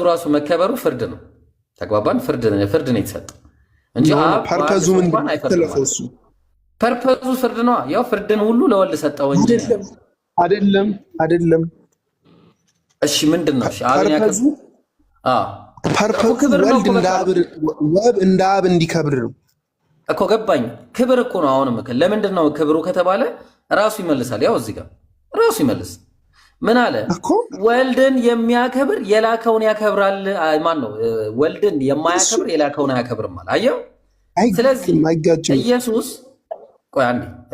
ራሱ መከበሩ ፍርድ ነው። ተግባባን? ፍርድ ነው የተሰጠ እንጂ ፐርፐዙ ምንድን ነው? ፐርፐዙ ፍርድ ነው። ያው ፍርድን ሁሉ ለወልድ ሰጠው እንጂ አይደለም። እሺ ምንድን ነው? ፐርፐዙ ወልድ እንደ አብ እንዲከብር ነው እኮ። ገባኝ። ክብር እኮ ነው። አሁንም ለምንድን ነው ክብሩ ከተባለ ራሱ ይመልሳል። ያው እዚህ ጋር ራሱ ይመልስ። ምን አለ? ወልድን የሚያከብር የላከውን ያከብራል። ማን ነው? ወልድን የማያከብር የላከውን አያከብርም አለ። አየው። ስለዚህ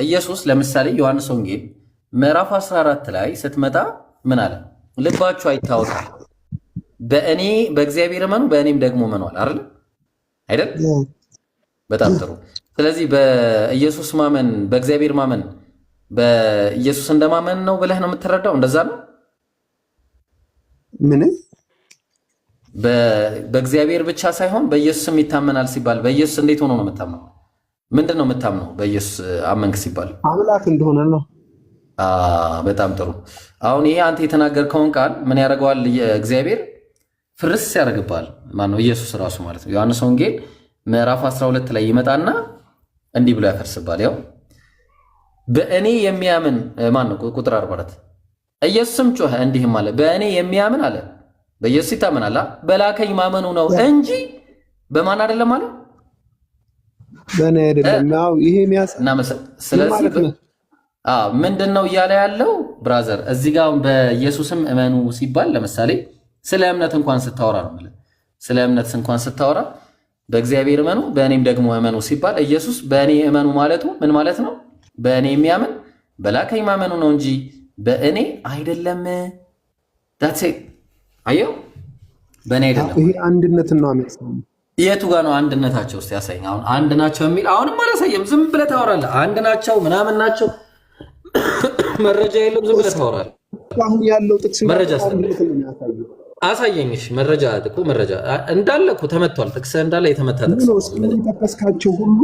ኢየሱስ ለምሳሌ ዮሐንስ ወንጌል ምዕራፍ 14 ላይ ስትመጣ ምን አለ? ልባችሁ አይታወክ፣ በእኔ በእግዚአብሔር እመኑ፣ በእኔም ደግሞ እመኑ አለ አይደል? በጣም ጥሩ። ስለዚህ በኢየሱስ ማመን በእግዚአብሔር ማመን በኢየሱስ እንደማመን ነው ብለህ ነው የምትረዳው? እንደዛ ነው። ምን በእግዚአብሔር ብቻ ሳይሆን በኢየሱስም ይታመናል ሲባል በኢየሱስ እንዴት ሆኖ ነው የምታምነው? ምንድን ነው የምታምነው? በኢየሱስ አመንክ ሲባል አምላክ እንደሆነ ነው። በጣም ጥሩ። አሁን ይሄ አንተ የተናገርከውን ቃል ምን ያደርገዋል? እግዚአብሔር ፍርስ ያደርግባል። ማነው? ኢየሱስ ራሱ ማለት ነው። ዮሐንስ ወንጌል ምዕራፍ 12 ላይ ይመጣና እንዲህ ብሎ ያፈርስባል። ያው በእኔ የሚያምን ማን ነው? ቁጥር 44 ኢየሱስም ጮኸ እንዲህም አለ፣ በእኔ የሚያምን አለ፣ በኢየሱስ ይታመናል፣ በላከኝ ማመኑ ነው እንጂ በማን አይደለም አለ፣ በእኔ አይደለም። ያው ይሄ ስለዚህ ምንድን ነው እያለ ያለው ብራዘር? እዚህ ጋር በኢየሱስም እመኑ ሲባል ለምሳሌ ስለ እምነት እንኳን ስታወራ ነው ማለት ስለ እምነት እንኳን ስታወራ በእግዚአብሔር እመኑ በእኔም ደግሞ እመኑ ሲባል ኢየሱስ በእኔ እመኑ ማለቱ ምን ማለት ነው? በእኔ የሚያምን በላከኝ ማመኑ ነው እንጂ በእኔ አይደለም። ዳትስ ኢት። አየው፣ በእኔ አይደለም። ይሄ አንድነትን ነው የሚያሳየው። የቱ ጋር ነው አንድነታቸው? እስቲ ያሳየኝ። አሁን አንድ ናቸው የሚል አሁንም አላሳየም። ዝም ብለህ ታወራለህ። አንድ ናቸው ምናምን ናቸው፣ መረጃ የለም። ዝም ብለህ ታወራለህ። አሁን ያለው ጥቅስ መረጃ አሳየኝ። እሺ መረጃ እኮ መረጃ እንዳለ እኮ ተመቷል። ጥቅስ እንዳለ የተመታ ጥቅስ ነው። የጠቀስካቸው ሁሉ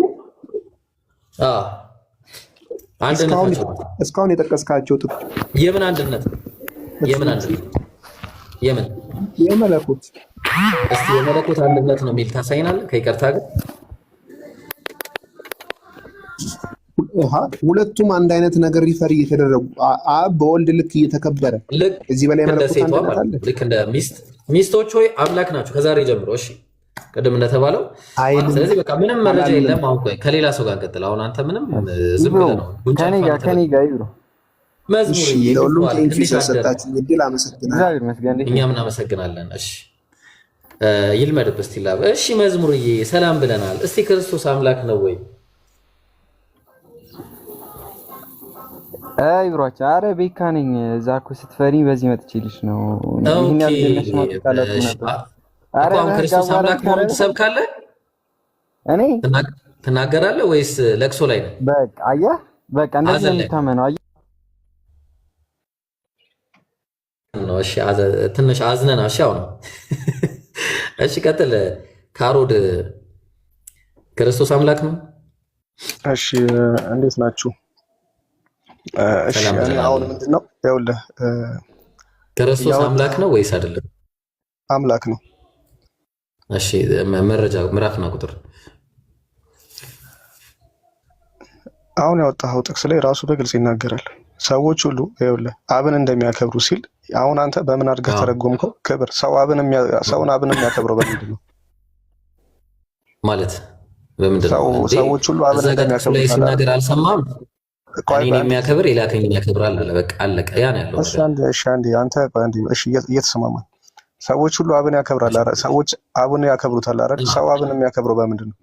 እስካሁን የጠቀስካቸው ጥቅስ የምን አንድነት? የምን አንድነት? የምን የመለኮት እስቲ የመለኮት አንድነት ነው የሚል ታሳይናለህ? ከይቅርታ ጋር ሁለቱም አንድ አይነት ነገር ሪፈር እየተደረጉ አብ በወልድ ልክ እየተከበረ እዚህ በላይ መለኮት አንድነት አለ። ልክ እንደ ሚስቶች ሆይ አምላክ ናቸው ከዛሬ ጀምሮ። እሺ ቅድም እንደተባለው ስለዚህ በቃ ምንም መረጃ የለም። አሁን ቆይ ከሌላ ሰው ጋር እንቀጥል። አሁን አንተ ምንም ዝም ብለህ ነው ከኔ ጋር ይብሮ መዝሙር ለሁሉም ቴንኪው ስለሰጣችሁ እድል አመሰግናለሁ። እኛም እናመሰግናለን። እሺ ይልመድብ እስቲ ላብ። እሺ መዝሙርዬ ሰላም ብለናል። እስቲ ክርስቶስ አምላክ ነው ወይ? አይ ብሮች፣ አረ ቤካ ነኝ። እዛ እኮ ስትፈሪ በዚህ መጥቼልሽ ነው። ይሄን ያልደነሽ ማጥቃለቱ ነበር። አረ ክርስቶስ አምላክ መሆኑን ትሰብካለህ? እኔ ትናገራለህ ወይስ ለቅሶ ላይ ነው? በቃ አየህ፣ በቃ እንደዚህ ነው የምታመነው። አየህ ነው። እሺ ትንሽ አዝነና። እሺ አሁን እሺ ቀጥል። ካሮድ ክርስቶስ አምላክ ነው? እሺ እንዴት ናችሁ? እሺ አሁን ምንድነው? ይኸውልህ ክርስቶስ አምላክ ነው ወይስ አይደለም? አምላክ ነው። እሺ መረጃ ምዕራፍና ቁጥር አሁን ያወጣኸው ጥቅስ ላይ ራሱ በግልጽ ይናገራል። ሰዎች ሁሉ ይኸውልህ አብን እንደሚያከብሩ ሲል አሁን አንተ በምን አድርገህ ተረጎምከው? ክብር ሰውን አብን የሚያከብረው በምንድን ነው ማለት? በምንድን ነው? ሰዎች ሁሉ አብን እንደሚያከብሩ ሲናገር አልሰማም? እኔን የሚያከብር የላከኝን ያከብራል አለ። በቃ አለቀ። ያ ነው ያለው። እሺ አንተ እየተሰማማን ሰዎች ሁሉ አብን ያከብራል አይደል? ሰዎች አብን ያከብሩታል አይደል? ሰው አብን የሚያከብረው በምንድን ነው?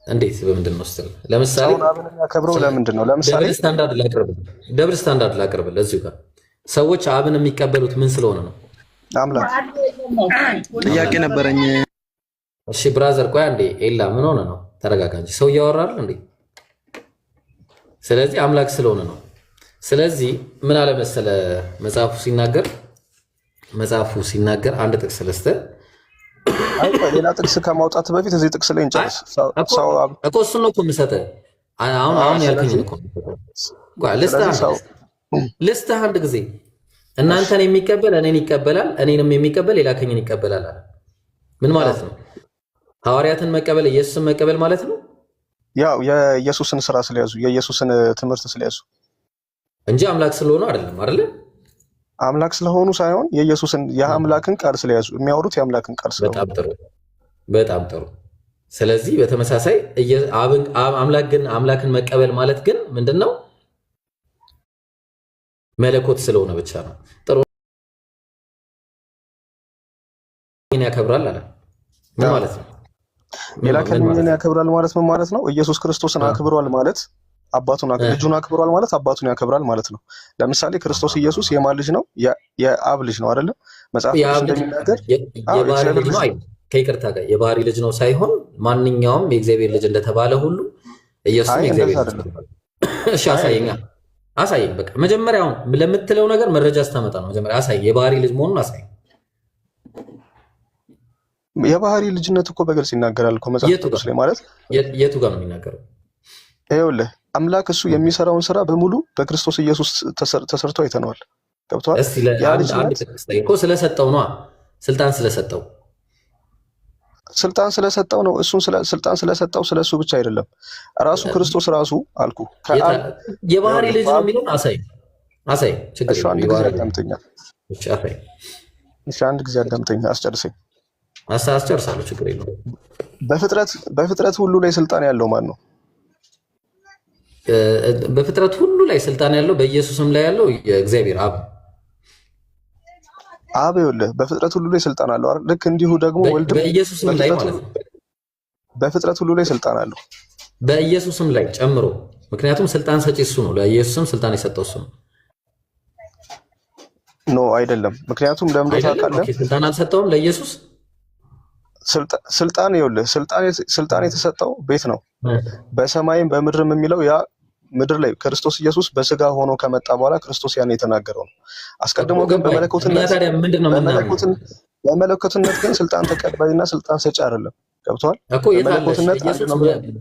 እንዴት በምንድን ነው? ለምሳሌ ሰው አብን የሚያከብረው ለምንድን ነው? ለምሳሌ ደብል ስታንዳርድ ላቅርብል እዚሁ ጋር ሰዎች አብን የሚቀበሉት ምን ስለሆነ ነው? አምላክ ጥያቄ ነበረኝ። እሺ ብራዘር ቆይ አንዴ። ኤላ ምን ሆነ ነው? ተረጋጋ እንጂ ሰው እያወራል እንዴ? ስለዚህ አምላክ ስለሆነ ነው። ስለዚህ ምን አለ መሰለ መጽሐፉ ሲናገር አንድ ጥቅስ ለስተ ሌላ ጥቅስ ከማውጣት በፊት እዚህ ጥቅስ ላይ እንጨርስ። እኮ እሱን ነው እኮ የምሰጠህ። አሁን ያልከኝ እኮ ልስጥህ አንድ ጊዜ እናንተን የሚቀበል እኔን ይቀበላል፣ እኔንም የሚቀበል የላከኝን ይቀበላል አለ። ምን ማለት ነው? ሐዋርያትን መቀበል ኢየሱስን መቀበል ማለት ነው። ያው የኢየሱስን ስራ ስለያዙ የኢየሱስን ትምህርት ስለያዙ እንጂ አምላክ ስለሆኑ አይደለም አይደል? አምላክ ስለሆኑ ሳይሆን የአምላክን ቃል ስለያዙ የሚያወሩት የአምላክን ቃል ስለሆኑ። በጣም ጥሩ። ስለዚህ በተመሳሳይ አምላክን መቀበል ማለት ግን ምንድነው? መለኮት ስለሆነ ብቻ ነው። ጥሩ ያከብራል አለ። ምን ማለት ነው? የላከኝን ያከብራል ማለት ምን ማለት ነው? ኢየሱስ ክርስቶስን አክብሯል ማለት ልጁን አክብሯል ማለት አባቱን ያከብራል ማለት ነው። ለምሳሌ ክርስቶስ ኢየሱስ የማን ልጅ ነው? የአብ ልጅ ነው አይደለ? መጽሐፍ ቅዱስ እንደሚናገር የባህሪ ልጅ ነው። ከይቅርታ ጋር የባህሪ ልጅ ነው ሳይሆን ማንኛውም የእግዚአብሔር ልጅ እንደተባለ ሁሉ ኢየሱስ የእግዚአብሔር ልጅ ነው። እሺ አሳየኝ። በቃ መጀመሪያውን ለምትለው ነገር መረጃ ስታመጣ ነው። መጀመሪያ አሳየኝ፣ የባህሪ ልጅ መሆኑን አሳየኝ። የባህሪ ልጅነት እኮ በግልጽ ይናገራል እኮ መጽሐፍ ቅዱስ ላይ። ማለት የቱ ጋር ነው የሚናገረው? ይኸውልህ አምላክ እሱ የሚሰራውን ስራ በሙሉ በክርስቶስ ኢየሱስ ተሰርቶ አይተነዋል። ገብቶሃል? እኮ ስለሰጠው ነው፣ ስልጣን ስለሰጠው ነው። እሱን ስልጣን ስለሰጠው ስለሱ ብቻ አይደለም፣ ራሱ ክርስቶስ ራሱ አልኩ የባህሪ ልጅ ነው የሚለውን አሳይ። አንድ ጊዜ አዳምጠኝ፣ አስጨርሰኝ። አስጨርሳለሁ፣ ችግር የለውም። በፍጥረት ሁሉ ላይ ስልጣን ያለው ማን ነው? በፍጥረት ሁሉ ላይ ስልጣን ያለው በኢየሱስም ላይ ያለው የእግዚአብሔር አብ ይኸውልህ በፍጥረት ሁሉ ላይ ስልጣን አለው አይደል? ልክ እንዲሁ ደግሞ ወልድ በኢየሱስም ላይ ማለት ነው። በፍጥረት ሁሉ ላይ ስልጣን አለው በኢየሱስም ላይ ጨምሮ። ምክንያቱም ስልጣን ሰጪ እሱ ነው፣ ለኢየሱስም ስልጣን የሰጠው እሱ ነው። ኖ አይደለም። ምክንያቱም ለምን ታውቃለህ? ስልጣን አልሰጠውም ለኢየሱስ። ስልጣን ይኸውልህ ስልጣን የተሰጠው ቤት ነው፣ በሰማይም በምድርም የሚለው ያ ምድር ላይ ክርስቶስ ኢየሱስ በስጋ ሆኖ ከመጣ በኋላ ክርስቶስ ያን የተናገረው ነው። አስቀድሞ ግን በመለኮትነት ግን ስልጣን ተቀባይና ስልጣን ሰጪ አይደለም። ገብቷል እኮ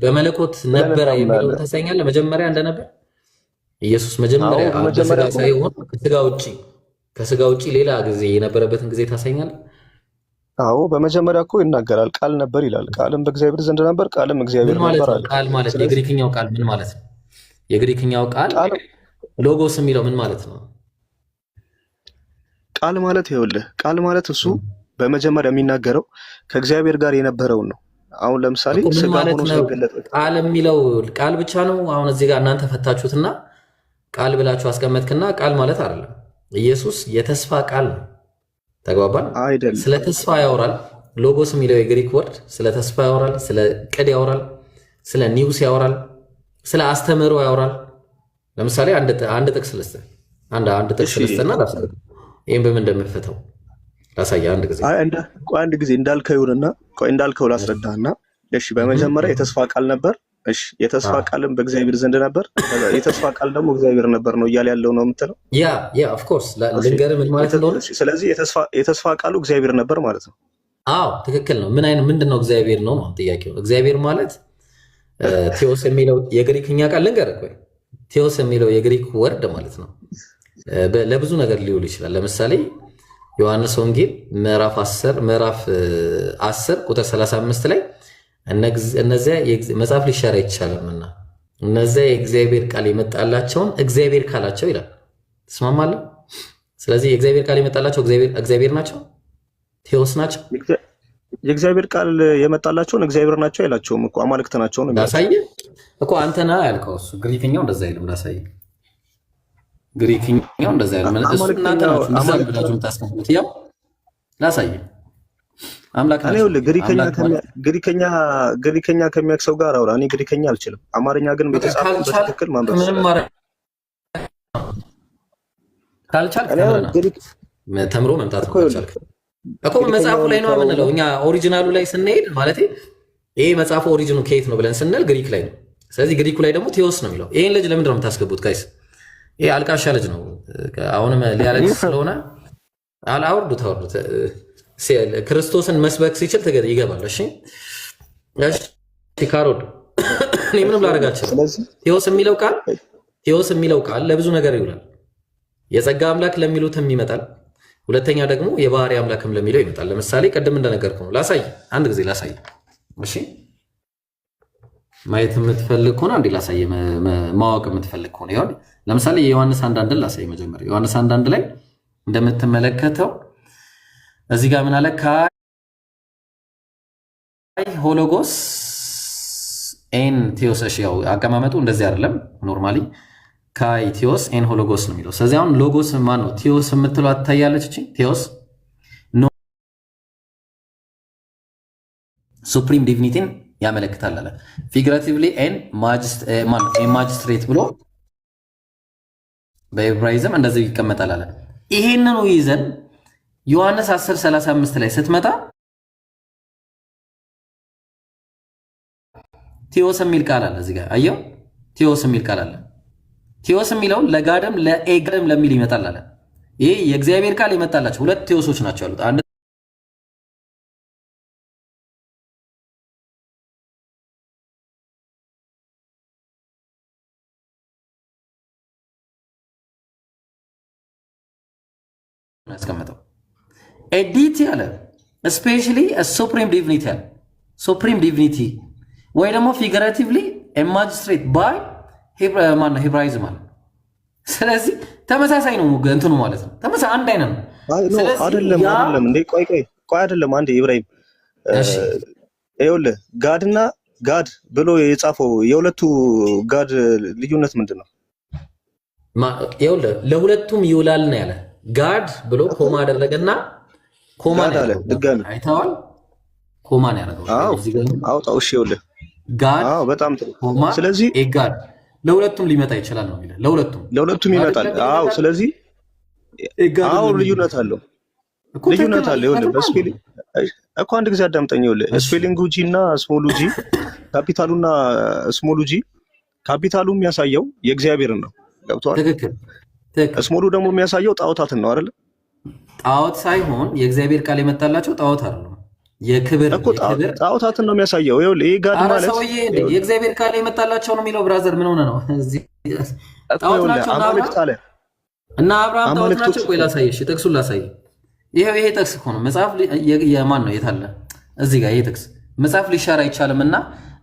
በመለኮት ነበረ የሚለው ታሳኛለህ። መጀመሪያ እንደነበር ኢየሱስ መጀመሪያ በስጋ ሳይሆን ከስጋ ውጪ ሌላ ጊዜ የነበረበትን ጊዜ ታሳኛለህ። አዎ በመጀመሪያ እኮ ይናገራል። ቃል ነበር ይላል። ቃልም በእግዚአብሔር ዘንድ ነበር፣ ቃልም እግዚአብሔር ነበር አለ። ቃል ማለት የግሪክኛው ቃል ምን ማለት ነው? የግሪክኛው ቃል ሎጎስ የሚለው ምን ማለት ነው? ቃል ማለት ይኸውልህ ቃል ማለት እሱ በመጀመሪያ የሚናገረው ከእግዚአብሔር ጋር የነበረውን ነው። አሁን ለምሳሌ ስጋ ሆኖ ሲገለጥ ቃል የሚለው ቃል ብቻ ነው። አሁን እዚህ ጋር እናንተ ፈታችሁትና ቃል ብላችሁ አስቀመጥክና ቃል ማለት አይደለም። ኢየሱስ የተስፋ ቃል ነው። ተግባባን? አይደለም። ስለ ተስፋ ያወራል። ሎጎስ የሚለው የግሪክ ወርድ ስለ ተስፋ ያወራል፣ ስለ ቅድ ያወራል፣ ስለ ኒውስ ያወራል፣ ስለ አስተምህሮ ያወራል። ለምሳሌ አንድ ጥቅስ ልስጥህ፣ አንድ ጥቅስ ልስጥና ላሳየህ። ይሄን በምን እንደምፈተው ላሳየህ። አንድ ጊዜ እንዳልከው ይሁንና እንዳልከው ላስረዳህና፣ እሺ በመጀመሪያ የተስፋ ቃል ነበር። እሺ የተስፋ ቃልም በእግዚአብሔር ዘንድ ነበር፣ የተስፋ ቃል ደግሞ እግዚአብሔር ነበር ነው እያለ ያለው ነው የምትለው? ያ ኦፍ ኮርስ ልንገርህ ምን ማለት እንደሆነ። ስለዚህ የተስፋ ቃሉ እግዚአብሔር ነበር ማለት ነው። አዎ ትክክል ነው። ምንድነው እግዚአብሔር ነው ጥያቄው። እግዚአብሔር ማለት ቴዎስ የሚለው የግሪክኛ ቃል ልንገርህ። ቴዎስ የሚለው የግሪክ ወርድ ማለት ነው። ለብዙ ነገር ሊውል ይችላል። ለምሳሌ ዮሐንስ ወንጌል ምዕራፍ 10 ቁጥር 35 ላይ እነዚያ መጽሐፍ ሊሻር አይቻልምና እነዚያ የእግዚአብሔር ቃል የመጣላቸውን እግዚአብሔር ካላቸው ይላል። ትስማማለህ? ስለዚህ የእግዚአብሔር ቃል የመጣላቸው እግዚአብሔር ናቸው፣ ቴዎስ ናቸው። የእግዚአብሔር ቃል የመጣላቸውን እግዚአብሔር ናቸው አይላቸውም እኮ አማልክት ናቸው ነው። ላሳየህ እኮ አንተና ያልከው እሱ ግሪክኛው እንደዛ አይልም። ላሳየህ ግሪክኛው እንደዛ አይልም። እሱ እናንተ ናችሁ እንደዛ ብላችሁ የምታስቀምጡት። ያው ላሳየህ አምላክ ነው። ግሪከኛ ከሚያውቅ ሰው ጋር አውራ። እኔ ግሪከኛ አልችልም። አማርኛ ግን በተጻፈው በትክክል ማንበብ ካልቻልክ ተምሮ መምጣት ካልቻልክ እኮ መጽሐፉ ላይ ነው የምንለው እኛ። ኦሪጂናሉ ላይ ስንሄድ ማለት ይሄ መጽሐፉ ኦሪጂኑ ከየት ነው ብለን ስንል ግሪክ ላይ ነው። ስለዚህ ግሪኩ ላይ ደግሞ ቴዎስ ነው የሚለው። ይሄን ልጅ ለምንድን ነው የምታስገቡት ጋይስ? ይሄ አልቃሻ ልጅ ነው። አሁንም ሊያለቅስ ስለሆነ አውርዱት። ክርስቶስን መስበክ ሲችል ይገባል። እሺ ካሮድ እኔ ምንም ላደርግ አልችልም። ቴዎስ የሚለው ቃል ለብዙ ነገር ይውላል። የጸጋ አምላክ ለሚሉትም ይመጣል። ሁለተኛ ደግሞ የባህሪ አምላክም ለሚለው ይመጣል። ለምሳሌ ቅድም እንደነገርኩ ነው። ላሳይ፣ አንድ ጊዜ ላሳይ። እሺ ማየት የምትፈልግ ከሆነ አንዴ ላሳይ። ማወቅ የምትፈልግ ከሆነ ይሁን። ለምሳሌ የዮሐንስ 1:1 ላሳይ። መጀመሪያ ዮሐንስ 1:1 ላይ እንደምትመለከተው እዚህ ጋር ምን አለ? ካይ ሆሎጎስ ኤን ቴዎስ። እሺ ያው አቀማመጡ እንደዚህ አይደለም ኖርማሊ ካይ ቴዎስ ኤን ሆሎጎስ ነው የሚለው። ስለዚህ አሁን ሎጎስ ማን ነው? ቴዎስ የምትለው አታያለች። እቺ ቴዎስ ኖ ሱፕሪም ዲቪኒቲን ያመለክታል አለ። ፊግራቲቭሊ ኤን ማጅስትሬት ብሎ በዕብራይዝም እንደዚህ ይቀመጣል አለ። ይሄንኑ ይዘን ዮሐንስ 10:35 ላይ ስትመጣ ቴዎስ የሚል ቃል አለ። እዚህ ጋር አየው፣ ቴዎስ የሚል ቃል አለ። ቴዎስ የሚለውን ለጋድም ለኤጋድም ለሚል ይመጣል አለ። ይሄ የእግዚአብሔር ቃል የመጣላቸው ሁለት ቴዎሶች ናቸው ያሉት። አንድ ያስቀመጠው ኤዲቲ አለ ስፔሻሊ ሱፕሪም ዲቪኒቲ አለ። ሱፕሪም ዲቪኒቲ ወይ ደግሞ ፊገራቲቭሊ ማጅስትሬት ባይ ሄብራይዝም አለ። ስለዚህ ተመሳሳይ ነው እንትኑ ማለት ነው። ተመሳሳይ አንድ አይነት ነው። አይደለም እንዴ? ቆይ አይደለም አንዴ ኢብራሂም፣ ይኸውልህ ጋድና ጋድ ብሎ የጻፈው የሁለቱ ጋድ ልዩነት ምንድን ነው? ይኸውልህ ለሁለቱም ይውላል ነው ያለ። ጋድ ብሎ ኮማ አደረገና ኮማ አለ ድጋሚ አይተዋል። ኮማ ነው ያደረገው። አውጣው። እሺ ይኸውልህ ጋድ በጣም ጥሩ። ስለዚህ ጋድ ለሁለቱም ሊመጣ ይችላል ነው የሚለው። ለሁለቱም ይመጣል። ስለዚህ ልዩነት አለው። ይኸውልህ በስፔሊንግ እኮ አንድ ጊዜ አዳምጠኝ። ይኸውልህ ስፔሊንጉ ጂ እና ስሞሉ ጂ፣ ካፒታሉና ስሞሉ ጂ፣ ካፒታሉ የሚያሳየው የእግዚአብሔርን ነው። ገብቶሃል? ትክክል። ስሞሉ ደግሞ የሚያሳየው ጣዖታትን ነው አይደል? ጣዖት ሳይሆን የእግዚአብሔር ቃል የመጣላቸው ጣዖት አይደለም። የክብር ጣዖታትን ነው የሚያሳየው። ይኸውልህ ይሄ ጋድ ማለት ሰውዬ የእግዚአብሔር ቃል የመጣላቸው ነው የሚለው። ብራዘር ምን ሆነ ነው? ጣዖት ናቸው እና አብርሃም ጣዖት ናቸው። ቆይ ላሳየሽ፣ ጥቅሱን ላሳይ። ይሄ ጥቅስ እኮ ነው። መጽሐፍ የማን ነው? የት አለ? እዚህ ጋር ይሄ ጥቅስ መጽሐፍ ሊሻር አይቻልም እና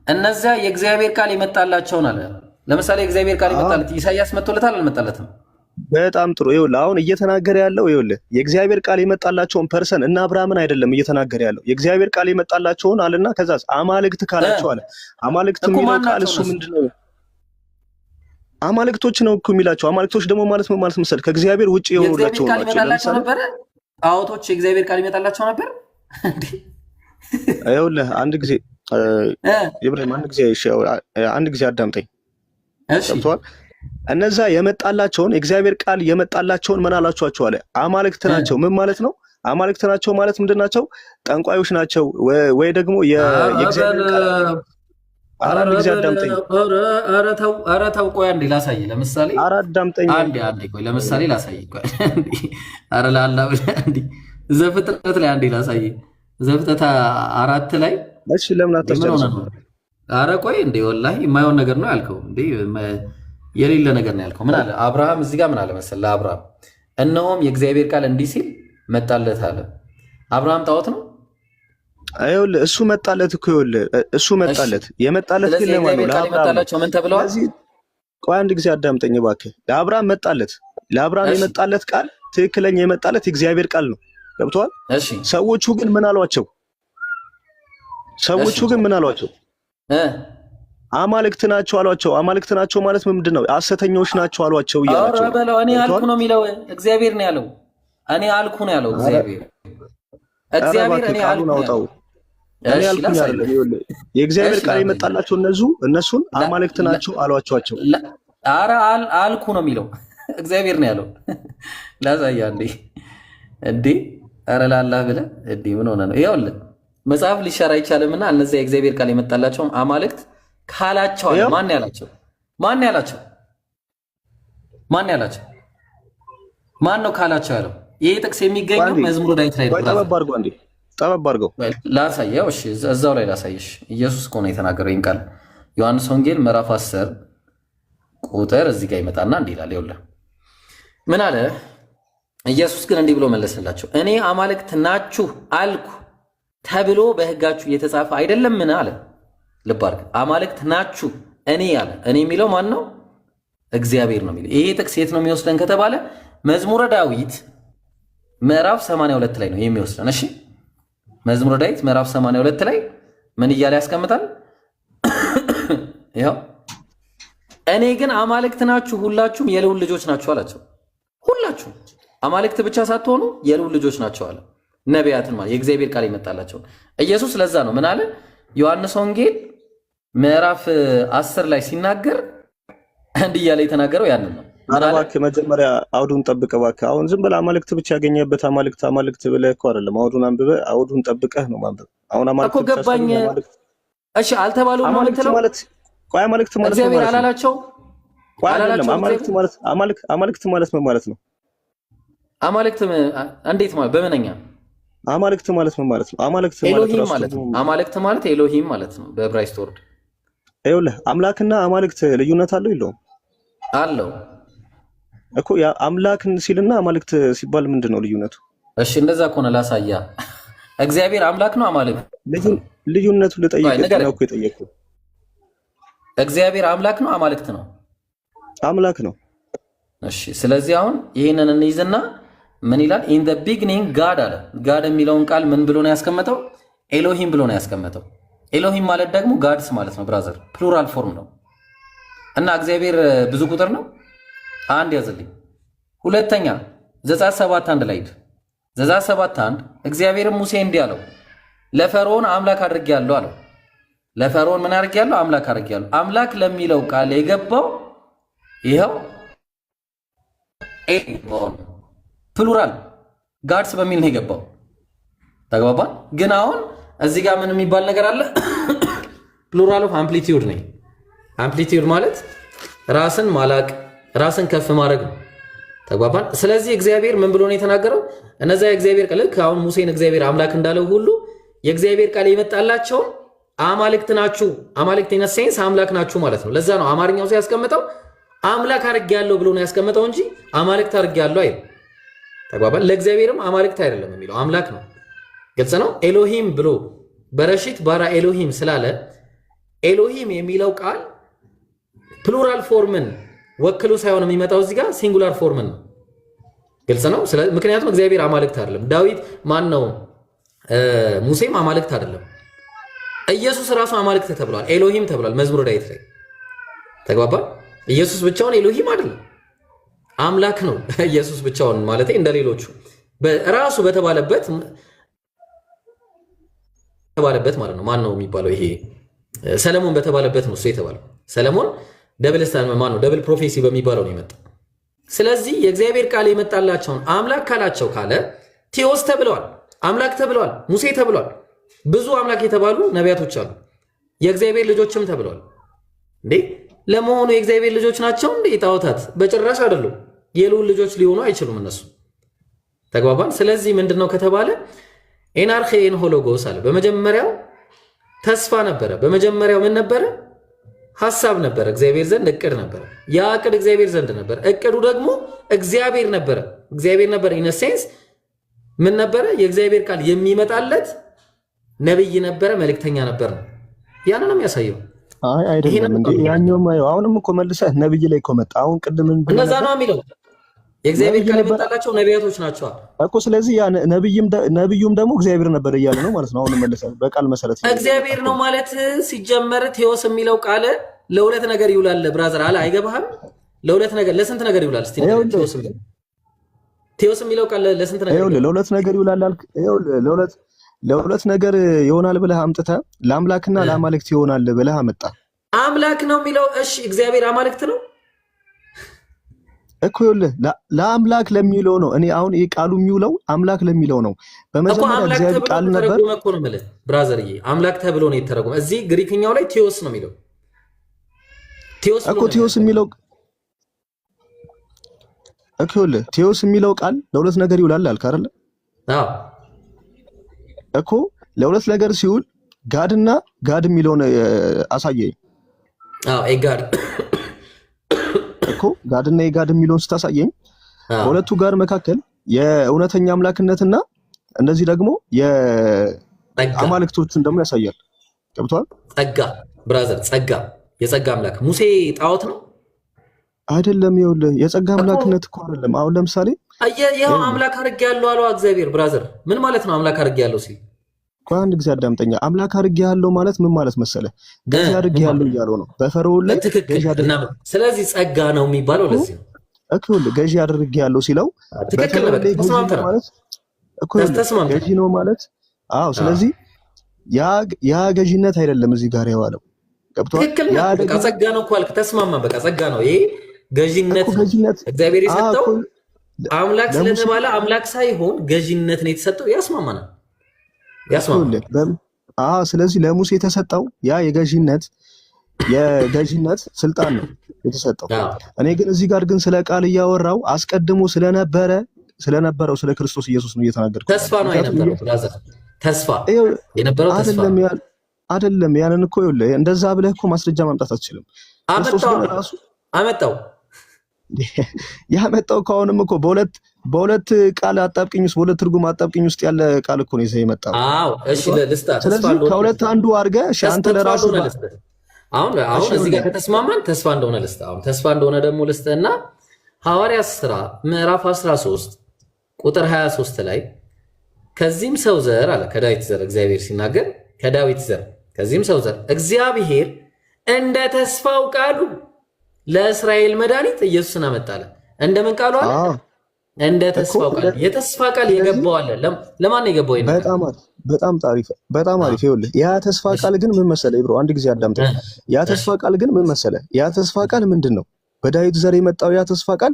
እነዚያ የእግዚአብሔር ቃል የመጣላቸውን አለ። ለምሳሌ የእግዚአብሔር ቃል የመጣለት ኢሳይያስ መጥቶለታል አልመጣለትም? በጣም ጥሩ። ይኸውልህ አሁን እየተናገረ ያለው ይኸውልህ የእግዚአብሔር ቃል የመጣላቸውን ፐርሰን እና አብርሃምን አይደለም እየተናገረ ያለው። የእግዚአብሔር ቃል የመጣላቸውን አለና ከዛስ አማልክት ካላቸው አለ። አማልክት የሚለው ቃል እሱ ምንድነው? አማልክቶች ነው እኮ የሚላቸው። አማልክቶች ደግሞ ማለት ምን ማለት መሰለህ? ከእግዚአብሔር ውጪ የሆኑላቸው ነበር። ጣዖቶች የእግዚአብሔር ቃል ይመጣላቸው ነበር። ይኸውልህ አንድ ጊዜ ኢብራሂም አንድ ጊዜ አዳምጠኝ። ሰምተዋል? እነዛ የመጣላቸውን የእግዚአብሔር ቃል የመጣላቸውን ምን አላችኋቸው አለ? አማልክት ናቸው። ምን ማለት ነው? አማልክት ናቸው ማለት ምንድን ናቸው? ጠንቋዮች ናቸው ወይ ደግሞ የእግዚአብሔር ቃል። አንድ ጊዜ አዳምጠኝ። ኧረ ተው ቆይ አንዴ ላሳይ። ለምሳሌ አዳምጠኝ አንዴ ቆይ ለምሳሌ ላሳይ። ቆይ ኧረ ላላ አንዴ ዘፍጥረት ላይ አንዴ ላሳይ። ዘፍጥረት 4 ላይ እሺ፣ ለምን አታስጨርሰው? ኧረ ቆይ እንዴ ወላሂ የማይሆን ነገር ነው ያልከው እንዴ፣ የሌለ ነገር ነው ያልከው። ምን አለ አብርሃም? እዚህ ጋር ምን አለ መሰለህ ለአብርሃም፣ እነሆም የእግዚአብሔር ቃል እንዲህ ሲል መጣለት አለ። አብርሃም ጣዖት ነው? ይኸውልህ እሱ መጣለት እኮ ይኸውልህ እሱ መጣለት። የመጣለት ግን ለማን ነው? ለአብርሃም። ምን ተብለዋል? ቆይ አንድ ጊዜ አዳምጠኝ እባክህ። ለአብርሃም መጣለት። ለአብርሃም የመጣለት ቃል ትክክለኛ የመጣለት የእግዚአብሔር ቃል ነው። ገብቶሃል? ሰዎቹ ግን ምን አሏቸው? አማልክት ናቸው አሏቸው። አማልክት ናቸው ማለት ምንድን ነው? ሐሰተኞች ናቸው አሏቸው እያላቸው። እኔ አልኩ ነው የሚለው እግዚአብሔር ነው ያለው። እኔ አልኩ ነው ያለው እግዚአብሔር። እኔ አልኩ ነው። እኔ አልኩኝ አይደለም። ይኸውልህ የእግዚአብሔር ቃል የመጣላቸው እነሱን አማልክት ናቸው አሏቸው። ኧረ አልኩ ነው የሚለው እግዚአብሔር ነው ያለው። ላሳያ እንዴ ኧረ ላላህ ብለህ እንዴ ምን ሆነ ነው? ይኸውልህ መጽሐፍ ሊሻር አይቻልምና እነዚያ የእግዚአብሔር ቃል የመጣላቸውን አማልክት ካላቸው አለ። ማን ያላቸው? ማን ነው ካላቸው ያለው? ይሄ ጥቅስ የሚገኘው መዝሙረ ዳዊት ላይ ነው። ጠበብ አድርገው ላሳየው። እሺ እዛው ላይ ላሳየሽ። ኢየሱስ እኮ ነው የተናገረው ይህን ቃል። ዮሐንስ ወንጌል ምዕራፍ 10 ቁጥር እዚህ ጋር ይመጣና እንዲህ ይላል። ይኸውልህ ምን አለ? ኢየሱስ ግን እንዲህ ብሎ መለሰላቸው፣ እኔ አማልክት ናችሁ አልኩ ተብሎ በሕጋችሁ የተጻፈ አይደለምን አለ። ልብ አድርግ፣ አማልክት ናችሁ እኔ አለ። እኔ የሚለው ማን ነው? እግዚአብሔር ነው የሚለው። ይሄ ጥቅስ የት ነው የሚወስደን ከተባለ መዝሙረ ዳዊት ምዕራፍ 82 ላይ ነው የሚወስደን። እሺ መዝሙረ ዳዊት ምዕራፍ 82 ላይ ምን እያለ ያስቀምጣል? ይኸው እኔ ግን አማልክት ናችሁ ሁላችሁም የልዑል ልጆች ናችሁ አላቸው። ሁላችሁ አማልክት ብቻ ሳትሆኑ የልዑል ልጆች ናቸው አለ። ነቢያትን ማለት የእግዚአብሔር ቃል ይመጣላቸው ኢየሱስ። ለዛ ነው ምን አለ? ዮሐንስ ወንጌል ምዕራፍ 10 ላይ ሲናገር እንዲህ እያለ የተናገረው ያንን ነው። እባክህ መጀመሪያ አውዱን ጠብቀህ እባክህ። አሁን ዝም ብለህ አማልክት ብቻ ያገኘበት አማልክት ብለህ እኮ አይደለም። አውዱን አንብበህ አውዱን ጠብቀህ ነው ማንበብ። አሁን አማልክት እኮ ገባኝ። እሺ አልተባሉም ማለት ነው ማለት ቆይ አማልክት ማለት እግዚአብሔር አላላቸው? ቆይ አይደለም አማልክት ማለት ምን ማለት ነው? አማልክት እንዴት ማለት በመነኛ አማልክት ማለት ምን ማለት ነው? አማልክት ኤሎሂም ማለት ነው። አማልክት ማለት ኤሎሂም ማለት ነው በዕብራይስጥ ወርድ። ይኸውልህ አምላክና አማልክት ልዩነት አለው የለውም? አለው እኮ ያ አምላክን ሲልና አማልክት ሲባል ምንድን ነው ልዩነቱ? እሺ እንደዛ ከሆነ ላሳያ። እግዚአብሔር አምላክ ነው አማልክት? ልዩነቱ ልጠይቅህ ነው እኮ የጠየቅኩህ። እግዚአብሔር አምላክ ነው አማልክት ነው? አምላክ ነው። እሺ ስለዚህ አሁን ይህንን እንይዝና ምን ይላል? ኢን ዘ ቢግኒንግ ጋድ አለ። ጋድ የሚለውን ቃል ምን ብሎ ነው ያስቀመጠው? ኤሎሂም ብሎ ነው ያስቀመጠው። ኤሎሂም ማለት ደግሞ ጋድስ ማለት ነው ብራዘር፣ ፕሉራል ፎርም ነው። እና እግዚአብሔር ብዙ ቁጥር ነው። አንድ ያዝልኝ። ሁለተኛ ዘጸአት 7:1 ላይ ዘጸአት 7:1 እግዚአብሔርም ሙሴ እንዲህ አለው ለፈርዖን አምላክ አድርጌያለሁ አለው። ለፈርዖን ምን አድርጌያለሁ? አምላክ አድርጌያለሁ። አምላክ ለሚለው ቃል የገባው ይኸው ፕሉራል ጋድስ በሚል ነው የገባው። ተግባባን? ግን አሁን እዚህ ጋር ምን የሚባል ነገር አለ? ፕሉራል ኦፍ አምፕሊቲዩድ ነው። አምፕሊቲዩድ ማለት ራስን ማላቅ ራስን ከፍ ማድረግ ነው። ተግባባን? ስለዚህ እግዚአብሔር ምን ብሎ ነው የተናገረው? እነዚያ የእግዚአብሔር ቃል ልክ አሁን ሙሴን እግዚአብሔር አምላክ እንዳለው ሁሉ የእግዚአብሔር ቃል የመጣላቸውን አማልክት ናችሁ፣ አማልክት ኢን ሴንስ አምላክ ናችሁ ማለት ነው። ለዛ ነው አማርኛው ሲያስቀምጠው አምላክ አድርጌያለሁ ብሎ ነው ያስቀምጠው እንጂ አማልክት አድርጌያለሁ አይደል። ተግባባን? ለእግዚአብሔርም አማልክት አይደለም የሚለው አምላክ ነው። ግልጽ ነው። ኤሎሂም ብሎ በረሺት ባራ ኤሎሂም ስላለ ኤሎሂም የሚለው ቃል ፕሉራል ፎርምን ወክሎ ሳይሆን የሚመጣው እዚህ ጋር ሲንጉላር ፎርምን ነው። ግልጽ ነው። ምክንያቱም እግዚአብሔር አማልክት አይደለም። ዳዊት ማን ነው? ሙሴም አማልክት አይደለም። ኢየሱስ ራሱ አማልክት ተብሏል፣ ኤሎሂም ተብሏል መዝሙረ ዳዊት ላይ። ተግባባ? ኢየሱስ ብቻውን ኤሎሂም አይደለም አምላክ ነው። ኢየሱስ ብቻውን ማለት እንደሌሎቹ ራሱ በተባለበት ማለት ነው። ማን ነው የሚባለው? ይሄ ሰለሞን በተባለበት ነው እሱ የተባለው። ሰለሞን ደብል ማን ነው? ደብል ፕሮፌሲ በሚባለው ነው የመጣው። ስለዚህ የእግዚአብሔር ቃል የመጣላቸውን አምላክ ካላቸው ካለ ቴዎስ ተብለዋል፣ አምላክ ተብለዋል፣ ሙሴ ተብለዋል። ብዙ አምላክ የተባሉ ነቢያቶች አሉ። የእግዚአብሔር ልጆችም ተብለዋል። እንዴ ለመሆኑ የእግዚአብሔር ልጆች ናቸው እንዴ ጣዖታት? በጭራሽ አይደሉም። የልዑል ልጆች ሊሆኑ አይችሉም እነሱ። ተግባባን? ስለዚህ ምንድነው ከተባለ ኤናርኬ ኤን ሆሎጎስ አለ። በመጀመሪያው ተስፋ ነበረ። በመጀመሪያው ምን ነበረ? ሐሳብ ነበረ። እግዚአብሔር ዘንድ እቅድ ነበረ። ያ እቅድ እግዚአብሔር ዘንድ ነበረ። እቅዱ ደግሞ እግዚአብሔር ነበረ። እግዚአብሔር ነበረ። ኢን ሴንስ ምን ነበረ? የእግዚአብሔር ቃል የሚመጣለት ነብይ ነበረ፣ መልእክተኛ ነበር ነው። ያንን ነው የሚያሳየው። አይ አይደለም እንዴ ያኛውም አሁንም እኮ መልሰህ ነብይ ላይ እኮ መጣ። አሁን ቅድም እንደዛ ነው የሚለው የእግዚአብሔር ቃል የመጣላቸው ነቢያቶች ናቸው እኮ። ስለዚህ ያ ነብዩም ደግሞ እግዚአብሔር ነበር እያለ ነው ማለት ነው። አሁን መልሰህ በቃል መሰረት እግዚአብሔር ነው ማለት ሲጀመር ቴዎስ የሚለው ቃል ለሁለት ነገር ይውላል ብራዘር አለ። አይገባህም? ለሁለት ነገር ለስንት ነገር ይውላል? እስቲ ቴዎስ የሚለው ቃል ለስንት ነገር ይውላል? ለሁለት ነገር ይውላል አልክ። ለሁለት ነገር ይሆናል ብለህ አምጥተህ ለአምላክና ለአማልክት ይሆናል ብለህ አመጣ። አምላክ ነው የሚለው እሺ፣ እግዚአብሔር አማልክት ነው እኮ። ይኸውልህ ለአምላክ ለሚለው ነው። እኔ አሁን ይሄ ቃሉ የሚውለው አምላክ ለሚለው ነው። በመጀመሪያ እግዚአብሔር ቃል ነበር እኮ ነው ማለት ብራዘርዬ፣ አምላክ ተብሎ ነው የተረጎመ። እዚህ ግሪክኛው ላይ ቴዎስ ነው የሚለው። ቴዎስ እኮ ቴዎስ የሚለው እኮ ይኸውልህ ቴዎስ የሚለው ቃል ለሁለት ነገር ይውላል አልክ አይደል? አዎ እኮ ለሁለት ነገር ሲውል ጋድና ጋድ የሚለውን አሳየኝ። አዎ ኤጋድ እኮ ጋድና የጋድ የሚለውን ስታሳየኝ በሁለቱ ጋር መካከል የእውነተኛ አምላክነትና እንደዚህ ደግሞ የአማልክቶቹን ደግሞ ያሳያል። ገብቷል? ጸጋ ብራዘር፣ ጸጋ የጸጋ አምላክ ሙሴ ጣዖት ነው አይደለም። ይኸውልህ የጸጋ አምላክነት እኮ አይደለም። አሁን ለምሳሌ ይኸው አምላክ አድርጌያለሁ አለው እግዚአብሔር። ብራዘር ምን ማለት ነው አምላክ አድርጌያለሁ ሲል? አንድ ጊዜ አዳምጠኛ። አምላክ አድርጌያለሁ ማለት ምን ማለት መሰለ? ገዢ አድርጌያለሁ እያለው ነው በፈርዖን ላይ ገዢ አድርጌያለሁ። ስለዚህ ጸጋ ነው የሚባለው ለዚህ ነው እኮ። ገዢ አድርጌያለሁ ሲለው ትክክል ነው ማለት እኮ ገዢ ነው ማለት። አዎ ስለዚህ ያ ገዢነት አይደለም እዚህ ጋር የዋለው። ገብቷል? ያ በቃ ጸጋ ነው እኮ አልክ። ተስማማ። በቃ ጸጋ ነው ይሄ ገዢነት እግዚአብሔር የሰጠው አምላክ ስለተባለ አምላክ ሳይሆን ገዢነት ነው የተሰጠው። ያስማማናል። ስለዚህ ለሙሴ የተሰጠው ያ የገዢነት ስልጣን ነው የተሰጠው። እኔ ግን እዚህ ጋር ግን ስለ ቃል እያወራው አስቀድሞ ስለነበረው ስለ ክርስቶስ ኢየሱስ ነው እየተናገርኩ። ተስፋ ነው የነበረው ብራዘር፣ ተስፋ የነበረው ተስፋ አይደለም። ያንን እኮ ይኸውልህ እንደዛ ብለህ እኮ ማስረጃ ማምጣት አትችልም። ያመጣው ከአሁንም እኮ በሁለት ቃል አጣብቅኝ ውስጥ በሁለት ትርጉም አጣብቅኝ ውስጥ ያለ ቃል እኮ ነው ይዘህ የመጣው። አዎ እሺ፣ ለልስታ ስለዚህ ከሁለት አንዱ አድርገህ እሺ፣ አንተ ለራስህ አሁን እዚህ ጋር ከተስማማን ተስፋ እንደሆነ ልስታ። አሁን ተስፋ እንደሆነ ደግሞ ልስጥና ሐዋርያት ሥራ ምዕራፍ 13 ቁጥር 23 ላይ ከዚህም ሰው ዘር አለ፣ ከዳዊት ዘር እግዚአብሔር ሲናገር ከዳዊት ዘር ከዚህም ሰው ዘር እግዚአብሔር እንደ ተስፋው ቃሉ ለእስራኤል መድኃኒት ኢየሱስን አመጣለ። እንደምን ቃሉ አለ? እንደ ተስፋው ቃል። የተስፋ ቃል የገባው አለ። ለማን ነው የገባው? በጣም አሪፍ። ይኸውልህ ያ ተስፋ ቃል ግን ምን መሰለህ ብሮ፣ አንድ ጊዜ አዳምጠኝ። ያ ተስፋ ቃል ግን ምን መሰለህ? ያ ተስፋ ቃል ምንድነው? በዳዊት ዘር የመጣው ያ ተስፋ ቃል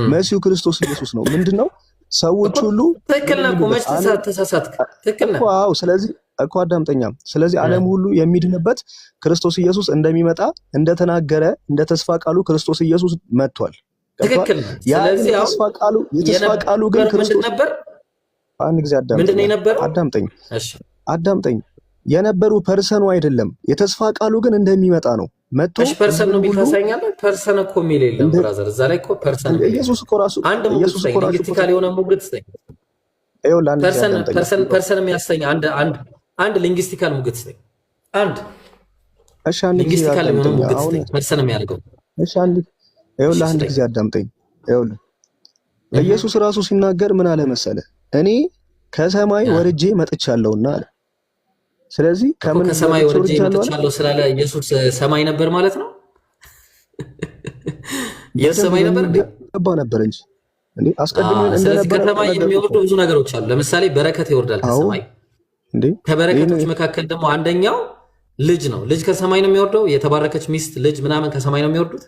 መሲሁ ክርስቶስ ኢየሱስ ነው። ምንድነው? ሰዎች ሁሉ ትክክል ነው እኮ መች ተሳሳትክ? ትክክል ነው አዎ። ስለዚህ እኮ አዳምጠኛም። ስለዚህ ዓለም ሁሉ የሚድንበት ክርስቶስ ኢየሱስ እንደሚመጣ እንደተናገረ እንደ ተስፋ ቃሉ ክርስቶስ ኢየሱስ መጥቷል። ትክክል ነው። ስለዚህ የተስፋ ቃሉ ግን ክርስቶስ ነበር። አንድ ጊዜ አዳምጠኝ። የነበሩ ፐርሰኑ አይደለም። የተስፋ ቃሉ ግን እንደሚመጣ ነው። መጥቶ ፐርሰን ነው የሚታሳኛል። ፐርሰን እኮ የሚል የለም ብራዘር። እዛ ላይ እኮ ፐርሰን ኢየሱስ እኮ ራሱ አንድ ሊንግስቲካል የሆነ ሙግት ስጠኝ። ፐርሰን የሚያሰኝ አንድ ሊንግስቲካል ሙግት ስጠኝ። አንድ ሊንግስቲካል የሆነ ሙግት ስጠኝ። ፐርሰን የሚያደርገው አንድ ጊዜ አዳምጠኝ። ኢየሱስ ራሱ ሲናገር ምን አለ መሰለ? እኔ ከሰማይ ወርጄ መጥቻለሁና አለ። ስለዚህ ከሰማይ ወርጄ መጥቻለሁ ስላለ ኢየሱስ ሰማይ ነበር ማለት ነው። የሰማይ ነበር ነበር እንጂ እንዴ አስቀድሞ እንደነበር። ከሰማይ የሚወርዱ ብዙ ነገሮች አሉ። ለምሳሌ በረከት ይወርዳል ከሰማይ። ከበረከቶች መካከል ደግሞ አንደኛው ልጅ ነው። ልጅ ከሰማይ ነው የሚወርደው። የተባረከች ሚስት ልጅ ምናምን ከሰማይ ነው የሚወርዱት።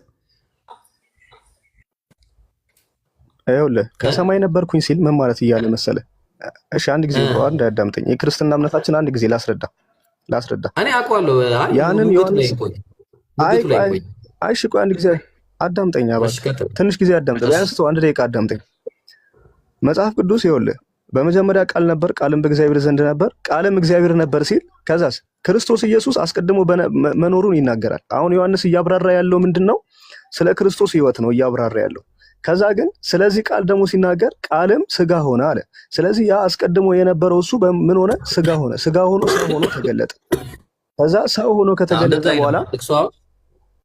ይኸውልህ ከሰማይ ነበርኩኝ ሲል ምን ማለት እያለ መሰለ? እሺ አንድ ጊዜ አንድ ያዳምጠኝ። የክርስትና እምነታችን አንድ ጊዜ ላስረዳ። እኔ አውቀዋለሁ ያንን ዮሐንስ ቆይ አንድ ጊዜ አዳምጠኝ። ትንሽ ጊዜ አዳምጠኝ። ቢያንስ አንድ ደቂቃ አዳምጠኝ። መጽሐፍ ቅዱስ ይኸውልህ በመጀመሪያ ቃል ነበር፣ ቃልም በእግዚአብሔር ዘንድ ነበር፣ ቃልም እግዚአብሔር ነበር ሲል ከዛስ ክርስቶስ ኢየሱስ አስቀድሞ መኖሩን ይናገራል። አሁን ዮሐንስ እያብራራ ያለው ምንድነው? ስለ ክርስቶስ ሕይወት ነው እያብራራ ያለው። ከዛ ግን ስለዚህ ቃል ደግሞ ሲናገር ቃልም ስጋ ሆነ አለ። ስለዚህ ያ አስቀድሞ የነበረው እሱ ምን ሆነ? ስጋ ሆነ። ስጋ ሆኖ ሰው ሆኖ ተገለጠ። ከዛ ሰው ሆኖ ከተገለጠ በኋላ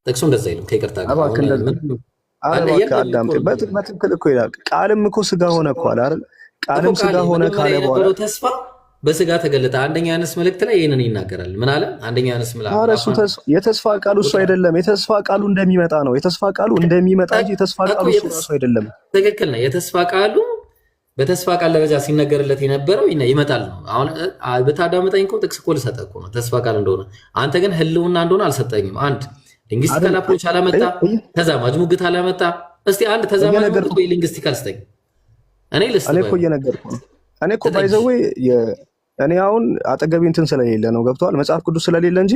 ጥቅሱ እንደዛ ይላል። ከይቅርታ ጋር በትክክል እኮ ይላል። ቃልም እኮ ስጋ ሆነ እኮ አለ አይደል? ቃልም ስጋ ሆነ ካለ በኋላ ተስፋ በስጋ ተገለጠ። አንደኛ ዮሐንስ መልእክት ላይ ይሄንን ይናገራል። ምን አለ? አንደኛ ዮሐንስ የተስፋ ቃሉ እሱ አይደለም። የተስፋ ቃሉ እንደሚመጣ ነው። የተስፋ ቃሉ እንደሚመጣ እንጂ የተስፋ ቃሉ እሱ አይደለም። ትክክል ነው። የተስፋ ቃሉ በተስፋ ቃል ደረጃ ሲነገርለት የነበረው ይመጣል ነው። አሁን ብታዳምጠኝ እኮ ጥቅስ እኮ ልሰጠህ እኮ ነው ተስፋ ቃል እንደሆነ። አንተ ግን ህልውና እንደሆነ አልሰጠኝም። አንድ ሊንግስቲካል አፕሮች አላመጣ፣ ተዛማጅ ሙግት አላመጣ። እስቲ አንድ ተዛማጅ ሙግት ወይ ሊንግስቲካል ስጠኝ። እኔ እኮ እየነገርኩ ነው። እኔ እኮ ባይዘው እኔ አሁን አጠገቤ እንትን ስለሌለ ነው ገብቷል። መጽሐፍ ቅዱስ ስለሌለ እንጂ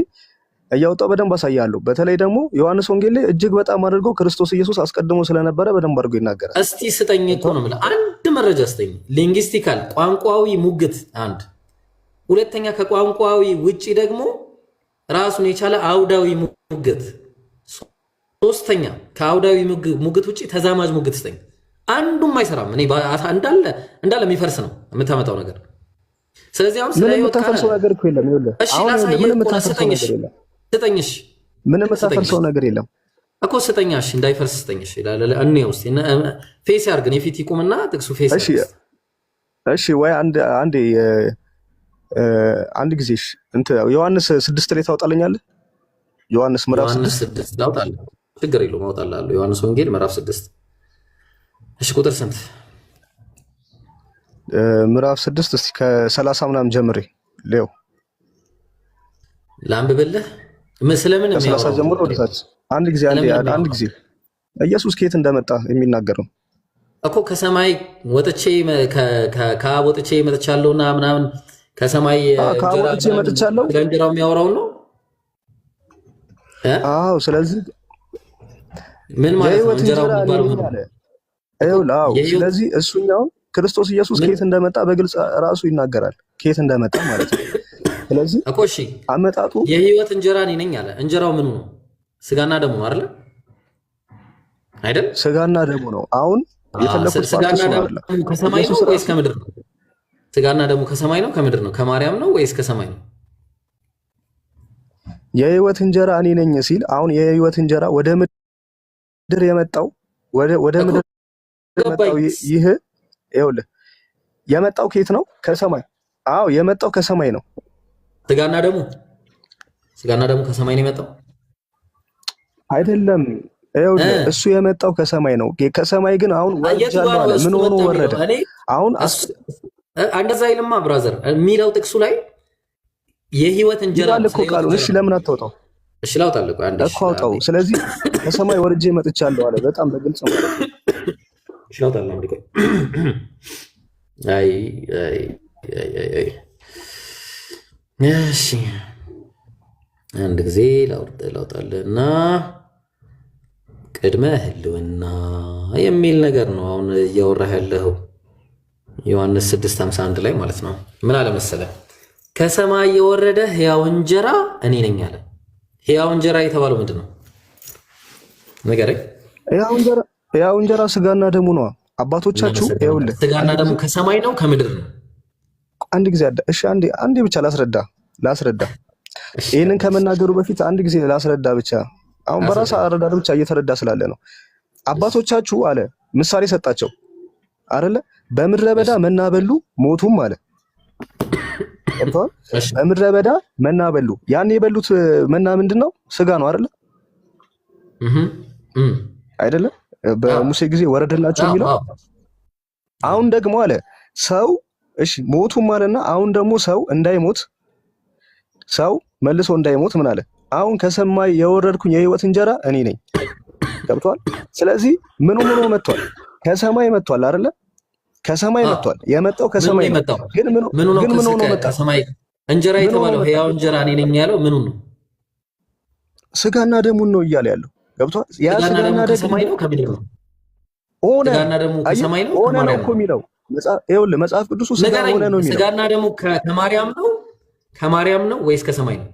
እያወጣው በደንብ አሳያለሁ። በተለይ ደግሞ ዮሐንስ ወንጌል ላይ እጅግ በጣም አድርጎ ክርስቶስ ኢየሱስ አስቀድሞ ስለነበረ በደንብ አድርጎ ይናገራል። እስቲ ስጠኝ እኮ ነው የምልህ። አንድ መረጃ ስጠኝ። ሊንግስቲካል ቋንቋዊ ሙግት አንድ፣ ሁለተኛ ከቋንቋዊ ውጪ ደግሞ ራሱን የቻለ አውዳዊ ሙግት፣ ሶስተኛ ከአውዳዊ ሙግት ውጪ ተዛማጅ ሙግት ስጠኝ። አንዱም አይሰራም። እኔ እንዳለ የሚፈርስ ነው የምታመጣው ነገር። ስለዚህ አሁን ስለ ምንም ህይወት የምታፈርሰው ነገር እኮ የለም። ይኸውልህ እሺ አሁን ላሳየህ ምንም እኮ ነው። የምታፈርሰው ነገር የለም ስጠኝሽ ምንም የምታፈርሰው ነገር የለም እኮ ስጠኛሽ፣ እንዳይፈርስ ስጠኝሽ ይላል። እኔ ውስጥ ፌስ ያርግን የፊት ይቁምና ጥቅሱ ፌስ እሺ ወይ አንድ ጊዜ ዮሐንስ 6 ላይ ታውጣለኛለህ? ዮሐንስ ምዕራፍ 6 ላውጣለህ፣ ችግር የለውም አውጣልሃለሁ። ዮሐንስ ወንጌል ምዕራፍ 6 እሺ፣ ቁጥር ስንት? ምዕራፍ 6 እስቲ ከ30 ምናምን ጀምሬ ሌው ላንብብልህ። ስለምን ነው ከ30 ጀምሮ ወደታች አንድ ጊዜ ኢየሱስ ከየት እንደመጣ የሚናገረው እኮ ከሰማይ ወጥቼ ከአብ ወጥቼ መጥቻለሁና ምናምን ከሰማይ መጥቻለሁ እንጀራው የሚያወራው ነው። አዎ ስለዚህ ምን ማለት ነው? እንጀራው የሚባለው ስለዚህ እሱኛው ክርስቶስ ኢየሱስ ከየት እንደመጣ በግልጽ ራሱ ይናገራል፣ ከየት እንደመጣ ማለት ነው። ስለዚህ እኮ እሺ አመጣጡ የህይወት እንጀራ እኔ ነኝ አለ። እንጀራው ምኑ ነው? ስጋና ደሙ ነው አይደል? አይደል? ስጋና ደሙ ነው። አሁን የፈለኩት ስጋና ደሙ ከሰማይ ነው ወይስ ከምድር ነው? ስጋና ደሙ ከሰማይ ነው ከምድር ነው? ከማርያም ነው ወይስ ከሰማይ ነው? የህይወት እንጀራ እኔ ነኝ ሲል አሁን የህይወት እንጀራ ወደ ምድር የመጣው ወደ ምድር የመጣው ይህ ይኸውልህ የመጣው ከየት ነው? ከሰማይ። አዎ የመጣው ከሰማይ ነው። ስጋና ደሙ ከሰማይ ነው የመጣው አይደለም። ይኸውልህ እሱ የመጣው ከሰማይ ነው። ከሰማይ ግን አሁን ወርጃለሁ አለ። ምን ሆኖ ወረደ? አሁን እንደዛ ይልማ ብራዘር የሚለው ጥቅሱ ላይ የህይወት እንጀራ እኮ ቃሉ። እሺ ለምን አታውጣው? እሺ ላውጣልህ እኮ አውጣው። ስለዚህ ከሰማይ ወርጄ መጥቻለሁ አለ። በጣም በግልጽ ማለት ነው። እሺ ላውጣልህ አንድ ቆይ። አይ እሺ አንድ ጊዜ ላውጣልህና ቅድመ ህልውና የሚል ነገር ነው አሁን እያወራህ ያለኸው ዮሐንስ 6:51 ላይ ማለት ነው። ምን አለ መሰለህ? ከሰማይ የወረደ ሕያው እንጀራ እኔ ነኝ አለ። ሕያው እንጀራ የተባለው ምንድን ነው? ንገረኝ። ሕያው እንጀራ ስጋና ደሙ ነው። አባቶቻችሁ ይኸውልህ ስጋና ደሙ ከሰማይ ነው ከምድር ነው? አንድ ጊዜ እሺ፣ አንዴ ብቻ ላስረዳ። ይህንን ከመናገሩ በፊት አንድ ጊዜ ላስረዳ ብቻ። አሁን በራስ አረዳድ ብቻ እየተረዳ ስላለ ነው። አባቶቻችሁ አለ ምሳሌ ሰጣቸው አይደለ? በምድረ በዳ መና በሉ ሞቱም አለ። በምድረ በዳ መና በሉ። ያን የበሉት መና ምንድነው? ስጋ ነው አይደለ? አይደለ? በሙሴ ጊዜ ወረደላቸው የሚለው። አሁን ደግሞ አለ ሰው እሺ ሞቱም አለና አሁን ደግሞ ሰው መልሶ እንዳይሞት ምን አለ? አሁን ከሰማይ የወረድኩኝ የህይወት እንጀራ እኔ ነኝ። ገብቷል? ስለዚህ ምኑ መጥቷል? ከሰማይ መጥቷል አይደለ? ከሰማይ መጥቷል። የመጣው ከሰማይ ነው። ግን ምን ሆኖ መጣ? ከሰማይ እንጀራ የተባለው ሕያው እንጀራ እኔ ነኝ ያለው ምኑ ነው? ስጋና ደሙን ነው እያለ ያለው። ገብቷል? ያ ስጋና ደሙ ከሰማይ ነው ከምድር ነው? ስጋና ደሙ ከሰማይ ነው ከማርያም ነው እኮ የሚለው ይኸውልህ መጽሐፍ ቅዱስ ስጋ ሆነ ነው የሚለው። ስጋና ደሙ ከማርያም ነው ወይስ ከሰማይ ነው?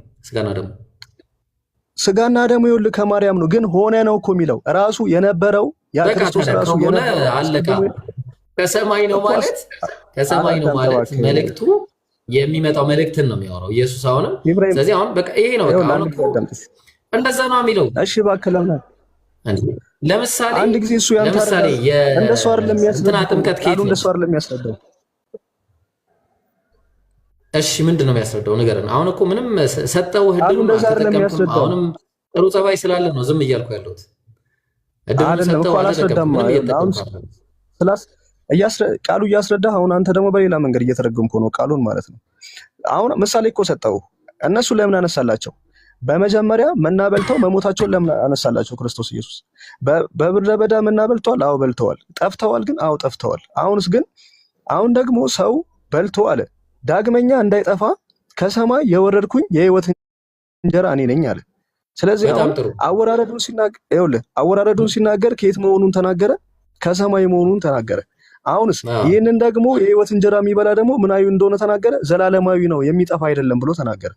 ስጋና ደሙ ይኸውልህ ከማርያም ነው፣ ግን ሆነ ነው እኮ የሚለው ራሱ የነበረው ያ ክርስቶስ ራሱ የነበረው አለቃ ከሰማይ ነው ማለት መልእክቱ የሚመጣው መልእክትን ነው የሚያወራው ኢየሱስ። አሁንም ስለዚህ አሁን በቃ ይሄ ነው በቃ አሁን እንደዛ ነው የሚለው። እሺ እባክህ ለምሳሌ አንድ ጊዜ እሱ ለምሳሌ እንደሱ አይደለም የሚያስረዳው ጥምቀት ከየት እንደሱ አይደለም የሚያስረዳው። እሺ ምንድን ነው የሚያስረዳው? ንገረን። አሁን እኮ ምንም ሰጠው እድሉን አልተጠቀምኩም። አሁንም ጥሩ ጸባይ ስላለ ነው ዝም እያልኩ ያለሁት። እድሉን ሰጠው አልተጠቀምኩም። ቃሉ እያስረዳህ አሁን አንተ ደግሞ በሌላ መንገድ እየተረጎምከው ነው ቃሉን ማለት ነው። አሁን ምሳሌ እኮ ሰጠው። እነሱ ለምን አነሳላቸው? በመጀመሪያ መና በልተው መሞታቸውን ለምን አነሳላቸው? ክርስቶስ ኢየሱስ በምድረ በዳ መና በልተዋል። አዎ በልተዋል። ጠፍተዋል ግን? አዎ ጠፍተዋል። አሁን ደግሞ ሰው በልቶ አለ ዳግመኛ እንዳይጠፋ ከሰማይ የወረድኩኝ የህይወት እንጀራ እኔ ነኝ አለ። ስለዚህ አሁን አወራረዱን ሲናገር ከየት መሆኑን ተናገረ? ከሰማይ መሆኑን ተናገረ። አሁንስ ይህንን ደግሞ የህይወት እንጀራ የሚበላ ደግሞ ምናዊ እንደሆነ ተናገረ? ዘላለማዊ ነው የሚጠፋ አይደለም ብሎ ተናገረ።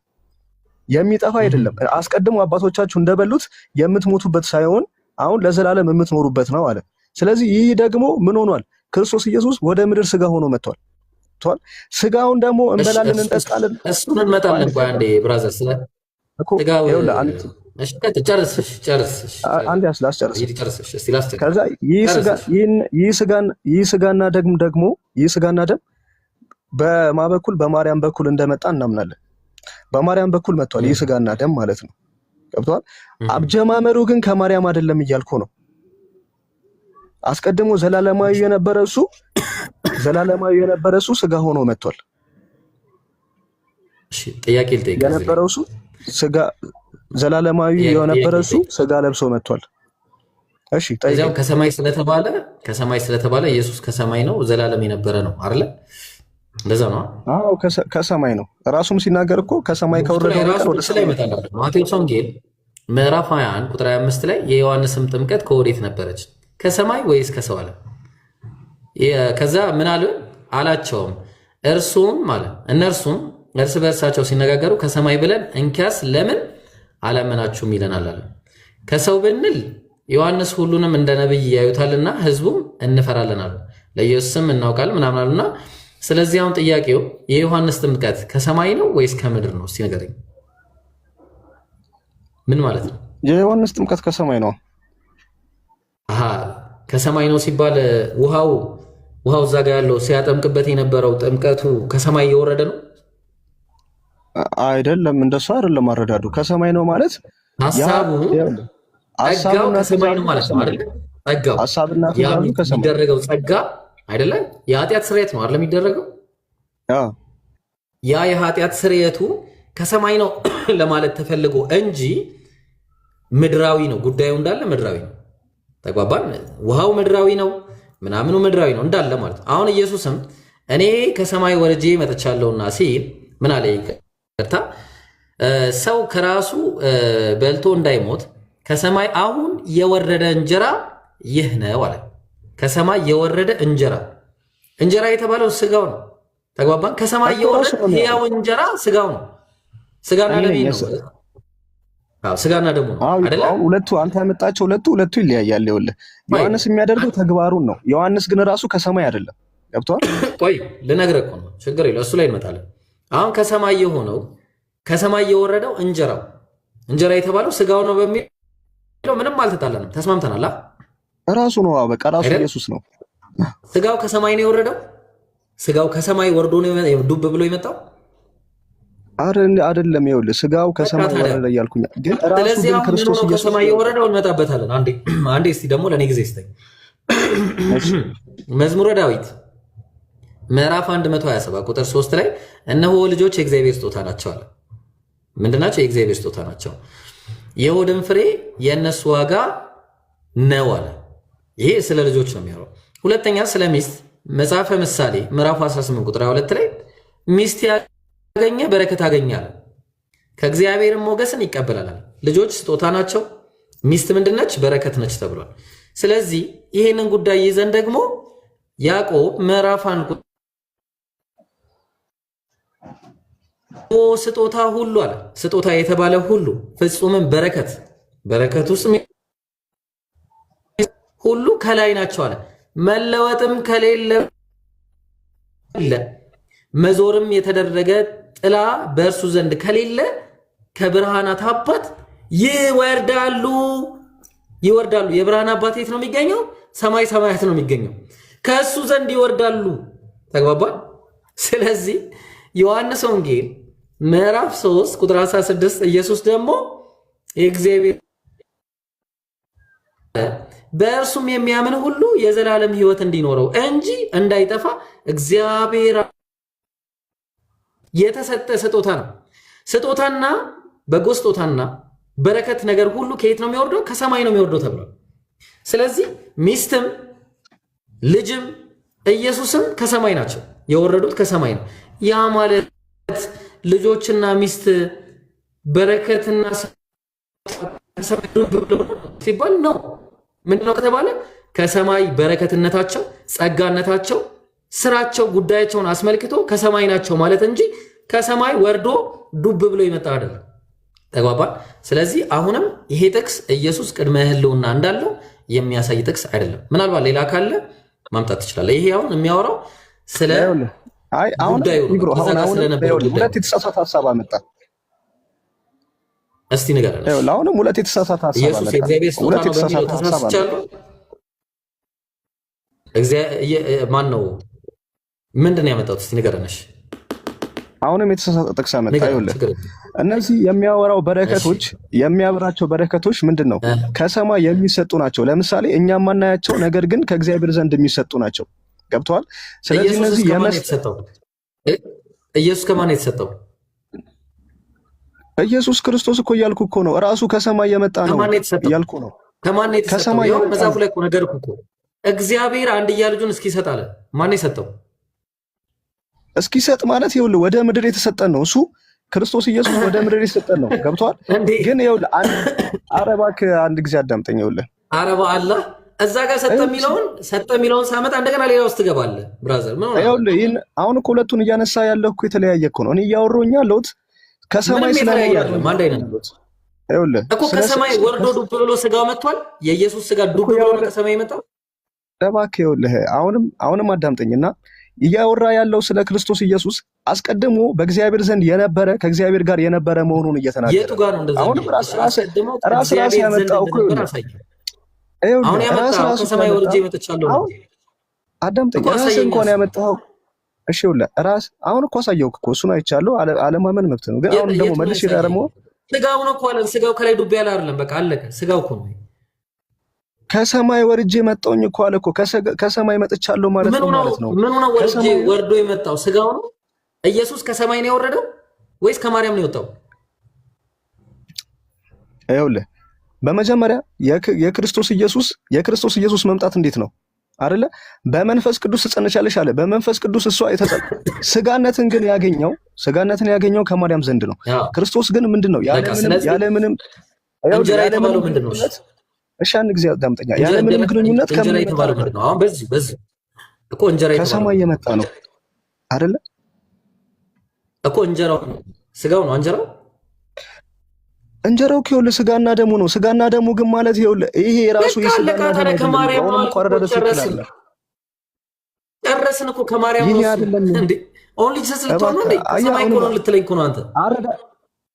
የሚጠፋ አይደለም፣ አስቀድሞ አባቶቻችሁ እንደበሉት የምትሞቱበት ሳይሆን አሁን ለዘላለም የምትኖሩበት ነው አለ። ስለዚህ ይህ ደግሞ ምን ሆኗል? ክርስቶስ ኢየሱስ ወደ ምድር ስጋ ሆኖ መጥቷል። ስጋውን ደግሞ እንበላለን እንጠጣለን። እሱን እንመጣለን። ቆይ አንዴ ብራዘር ስለ ስጋው አንድ ያስላስጨርስ። ከዛ ይህ ስጋና ደም በማ በኩል በማርያም በኩል እንደመጣ እናምናለን። በማርያም በኩል መጥቷል። ይህ ስጋና ደም ማለት ነው። ገብቷል። አጀማመሩ ግን ከማርያም አይደለም እያልኩ ነው። አስቀድሞ ዘላለማዊ የነበረ እሱ ስጋ ሆኖ መጥቷል። እሺ ጥያቄ ልጠይቅ። የነበረው እሱ ስጋ ዘላለማዊ የነበረ እሱ ስጋ ለብሶ መጥቷል። እሺ ጠይቀው። ከሰማይ ስለተባለ ኢየሱስ ከሰማይ ነው፣ ዘላለም የነበረ ነው አይደል? እንደዛ ነው። አዎ ከሰማይ ነው። ራሱም ሲናገር እኮ ከሰማይ ከወረደው ነገር ወደ ሰማይ ይመጣል። ማቴዎስ ወንጌል ምዕራፍ 21 ቁጥር 25 ላይ የዮሐንስም ጥምቀት ከወዴት ነበረች? ከሰማይ ወይስ ከሰው አለ? ከዛ ምን አላቸውም? እነርሱም እርስ በእርሳቸው ሲነጋገሩ ከሰማይ ብለን እንኪያስ ለምን አላመናችሁም ይለናል አለ። ከሰው ብንል ዮሐንስ ሁሉንም እንደ ነብይ ያዩታልና ህዝቡም እንፈራለን አሉ። ለኢየሱስም እናውቃለን ምናምን አሉና፣ ስለዚህ አሁን ጥያቄው የዮሐንስ ጥምቀት ከሰማይ ነው ወይስ ከምድር ነው? እስቲ ንገረኝ። ምን ማለት ነው? የዮሐንስ ጥምቀት ከሰማይ ነው። ከሰማይ ነው ሲባል ውሃው እዛ ጋር ያለው ሲያጠምቅበት የነበረው ጥምቀቱ ከሰማይ እየወረደ ነው አይደለም? እንደሱ አይደለም አረዳዱ። ከሰማይ ነው ማለት ጸጋው ከሰማይ ነው ማለት ነው አይደል? ጸጋው ሐሳብና ትእዛዙ ከሰማይ የሚደረገው ጸጋ አይደለ? የኃጢአት ስርየት ነው አይደል የሚደረገው? ያ የኃጢአት ስርየቱ ከሰማይ ነው ለማለት ተፈልጎ እንጂ ምድራዊ ነው። ጉዳዩ እንዳለ ምድራዊ ነው። ተግባባን? ውሃው ምድራዊ ነው፣ ምናምኑ ምድራዊ ነው እንዳለ ማለት ነው። አሁን ኢየሱስም እኔ ከሰማይ ወርጄ መጥቻለሁና ሲል ምን አለ? ይቅርታ ሰው ከራሱ በልቶ እንዳይሞት ከሰማይ አሁን የወረደ እንጀራ ይህ ነው አለ። ከሰማይ የወረደ እንጀራ የተባለው ስጋው ነው። ተግባባን? ከሰማይ የወረደ ሕያው እንጀራ ስጋው ነው። ስጋና ደም ነው። ስጋና ደሙ ነው አይደል? ሁለቱ አንተ ያመጣቸው ሁለቱ ይለያያል። ይኸውልህ ዮሐንስ የሚያደርገው ተግባሩን ነው። ዮሐንስ ግን ራሱ ከሰማይ አይደለም። ገብቶሃል? ቆይ ልነግርህ እኮ ነው። ችግር የለው፣ እሱ ላይ እንመጣለን። አሁን ከሰማይ የሆነው ከሰማይ የወረደው እንጀራ የተባለው ስጋው ነው በሚለው ምንም አልተጣላንም፣ ተስማምተናል። ራሱ ነው፣ በቃ ራሱ ኢየሱስ ነው። ስጋው ከሰማይ ነው የወረደው። ስጋው ከሰማይ ወርዶ ነው ዱብ ብሎ የመጣው አይደለም። ይኸውልህ ስጋው ከሰማይ ወረደ እያልኩኝ ግን ራሱ ግን ክርስቶስ ኢየሱስ ከሰማይ የወረደው እንመጣበታለን። አንዴ እስቲ ደግሞ ለኔ ጊዜ ይስጠኝ። መዝሙረ ዳዊት ምዕራፍ 127 ቁጥር 3 ላይ እነሆ ልጆች የእግዚአብሔር ስጦታ ናቸው አለ። ምንድናቸው? የእግዚአብሔር ስጦታ ናቸው። የሆድን ፍሬ የእነሱ ዋጋ ነው አለ። ይሄ ስለ ልጆች ነው የሚያወራው። ሁለተኛ ስለ ሚስት መጽሐፈ ምሳሌ ምዕራፍ 18 ቁጥር 2 ላይ ሚስት ያገኘ በረከት አገኛል፣ ከእግዚአብሔርም ሞገስን ይቀበላል። ልጆች ስጦታ ናቸው፣ ሚስት ምንድነች? በረከት ነች ተብሏል። ስለዚህ ይሄንን ጉዳይ ይዘን ደግሞ ያዕቆብ ምዕራፍ 1 ስጦታ ሁሉ አለ። ስጦታ የተባለ ሁሉ ፍጹምም በረከት ውስጥ ሁሉ ከላይ ናቸው አለ። መለወጥም ከሌለ መዞርም የተደረገ ጥላ በእርሱ ዘንድ ከሌለ ከብርሃናት አባት ይወርዳሉ። የብርሃን አባት የት ነው የሚገኘው? ሰማይ ሰማያት ነው የሚገኘው። ከእሱ ዘንድ ይወርዳሉ። ተግባባል? ስለዚህ ዮሐንስ ወንጌል ምዕራፍ 3 ቁጥር 16 ኢየሱስ ደግሞ የእግዚአብሔር በእርሱም የሚያምን ሁሉ የዘላለም ሕይወት እንዲኖረው እንጂ እንዳይጠፋ እግዚአብሔር የተሰጠ ስጦታ ነው። ስጦታና በጎ ስጦታና በረከት ነገር ሁሉ ከየት ነው የሚወርደው? ከሰማይ ነው የሚወርደው ተብሏል። ስለዚህ ሚስትም ልጅም ኢየሱስም ከሰማይ ናቸው፣ የወረዱት ከሰማይ ነው። ያ ማለት ልጆችና ሚስት በረከትና ሲባል ነው ምንድነው ከተባለ ከሰማይ በረከትነታቸው፣ ጸጋነታቸው፣ ስራቸው፣ ጉዳያቸውን አስመልክቶ ከሰማይ ናቸው ማለት እንጂ ከሰማይ ወርዶ ዱብ ብሎ ይመጣ አይደለም። ተግባባል? ስለዚህ አሁንም ይሄ ጥቅስ ኢየሱስ ቅድመ ሕልውና እንዳለው የሚያሳይ ጥቅስ አይደለም። ምናልባት ሌላ ካለ ማምጣት ትችላለህ። ይሄ አሁን የሚያወራው ስለ ጉዳዩ ሁለት የተሳሳተ ሀሳብ አመጣ። እስቲ ንገረን። አሁንም ሁለት የተሳሳተ ሀሳብ ኢየሱስ የእግዚአብሔር ስጦታ ነው በሚለው ተሳስቻለሁ። ማን ነው? ምንድን ነው ያመጣሁት? እስቲ ንገረንሽ። አሁንም የተሳሳተ ጥቅስ አመጣ። ይኸውልህ እነዚህ የሚያወራው በረከቶች የሚያብራቸው በረከቶች ምንድን ነው? ከሰማይ የሚሰጡ ናቸው። ለምሳሌ እኛ የማናያቸው ነገር ግን ከእግዚአብሔር ዘንድ የሚሰጡ ናቸው። ገብተዋል? ስለዚህ እነዚህ ኢየሱስ ከማን ነው የተሰጠው? ኢየሱስ ክርስቶስ እኮ እያልኩ እኮ ነው። እራሱ ከሰማይ የመጣ ነው እያልኩ ነው። ከማን ነው የተሰጠው? ይኸው መጽሐፉ ላይ እኮ ነገርኩህ እኮ እግዚአብሔር አንድያ ልጁን እስኪሰጥ አለ። ማን ነው የሰጠው? እስኪሰጥ ማለት ይኸውልህ ወደ ምድር የተሰጠን ነው። እሱ ክርስቶስ ኢየሱስ ወደ ምድር የተሰጠን ነው። ገብቷል? ግን ይኸውልህ ኧረ እባክህ አንድ ጊዜ አዳምጠኝ። ይኸውልህ ኧረ በአላህ እዛ ጋር ሰጠ የሚለውን ሳመጣ እንደገና ሌላ ውስጥ ትገባለህ። ብራዘር ምን ሆነ? ይኸውልህ አሁን እኮ ሁለቱን እያነሳ ያለህ እኮ የተለያየ እኮ ነው። እኔ እያወራሁኝ ያለሁት ከሰማይ ስለማይያለም አንድ አይነት ነው። ይኸውልህ እኮ ከሰማይ ወርዶ ዱብ ብሎ ስጋው መጥቷል። የኢየሱስ ስጋ ዱብ ብሎ ከሰማይ መጣው። እባክህ ይኸውልህ አሁንም አዳምጠኝና እያወራ ያለው ስለ ክርስቶስ ኢየሱስ አስቀድሞ በእግዚአብሔር ዘንድ የነበረ ከእግዚአብሔር ጋር የነበረ መሆኑን እየተናገረ የቱ ጋር ነው እንደዛ? አሁንም ራስ ያመጣው እኮ አሁን ያመጣው ከሰማይ ወርጄ መጥቻለሁ ነው። አዳምጠኝ። ራስ እንኳን ያመጣው እሺ ይኸውልህ አሁን እኮ አሳየውክ እኮ እሱን አይቻለሁ። አለማመን መብት ነው። ግን አሁን ደግሞ መልሼ ደግሞ ስጋው ነው እኮ አለን። ስጋው ከላይ ዱብ ያለ አይደለም። በቃ አለቀ። ስጋው እኮ ነው። ከሰማይ ወርጄ መጣሁኝ እኮ አለ እኮ። ከሰማይ መጥቻለሁ ማለት ነው ማለት ነው። ምን ነው ወርዶ የመጣው ስጋው ነው? ኢየሱስ ከሰማይ ነው የወረደው ወይስ ከማርያም ነው የወጣው? ይኸውልህ በመጀመሪያ የክርስቶስ ኢየሱስ መምጣት እንዴት ነው አይደለ? በመንፈስ ቅዱስ ትጸንሻለሽ አለ። በመንፈስ ቅዱስ እሷ ስጋነትን ያገኘው ከማርያም ዘንድ ነው። ክርስቶስ ግን ምንድነው ያለምንም እንጀራ የተባለው ምንድነው? እሺ አንድ ጊዜ አዳምጠኛ። ያለምንም ግንኙነት እንጀራ የተባለው ምንድነው? አሁን በዚህ እኮ እንጀራ ከሰማይ የመጣ ነው አይደለ? እኮ እንጀራው ስጋው ነው እንጀራው ይኸውልህ ስጋና ደሙ ነው። ስጋና ደሙ ግን ማለት ይኸውልህ ይሄ ራሱ የስጋና ደሙ ከማርያም ነው። ጨረስን እኮ ከማርያም ነው እንዴ? ኦንሊ ጀስት ልትሆን ነው እንዴ? ከሰማይ እኮ ነው ልትለኝ እኮ ነው አንተ።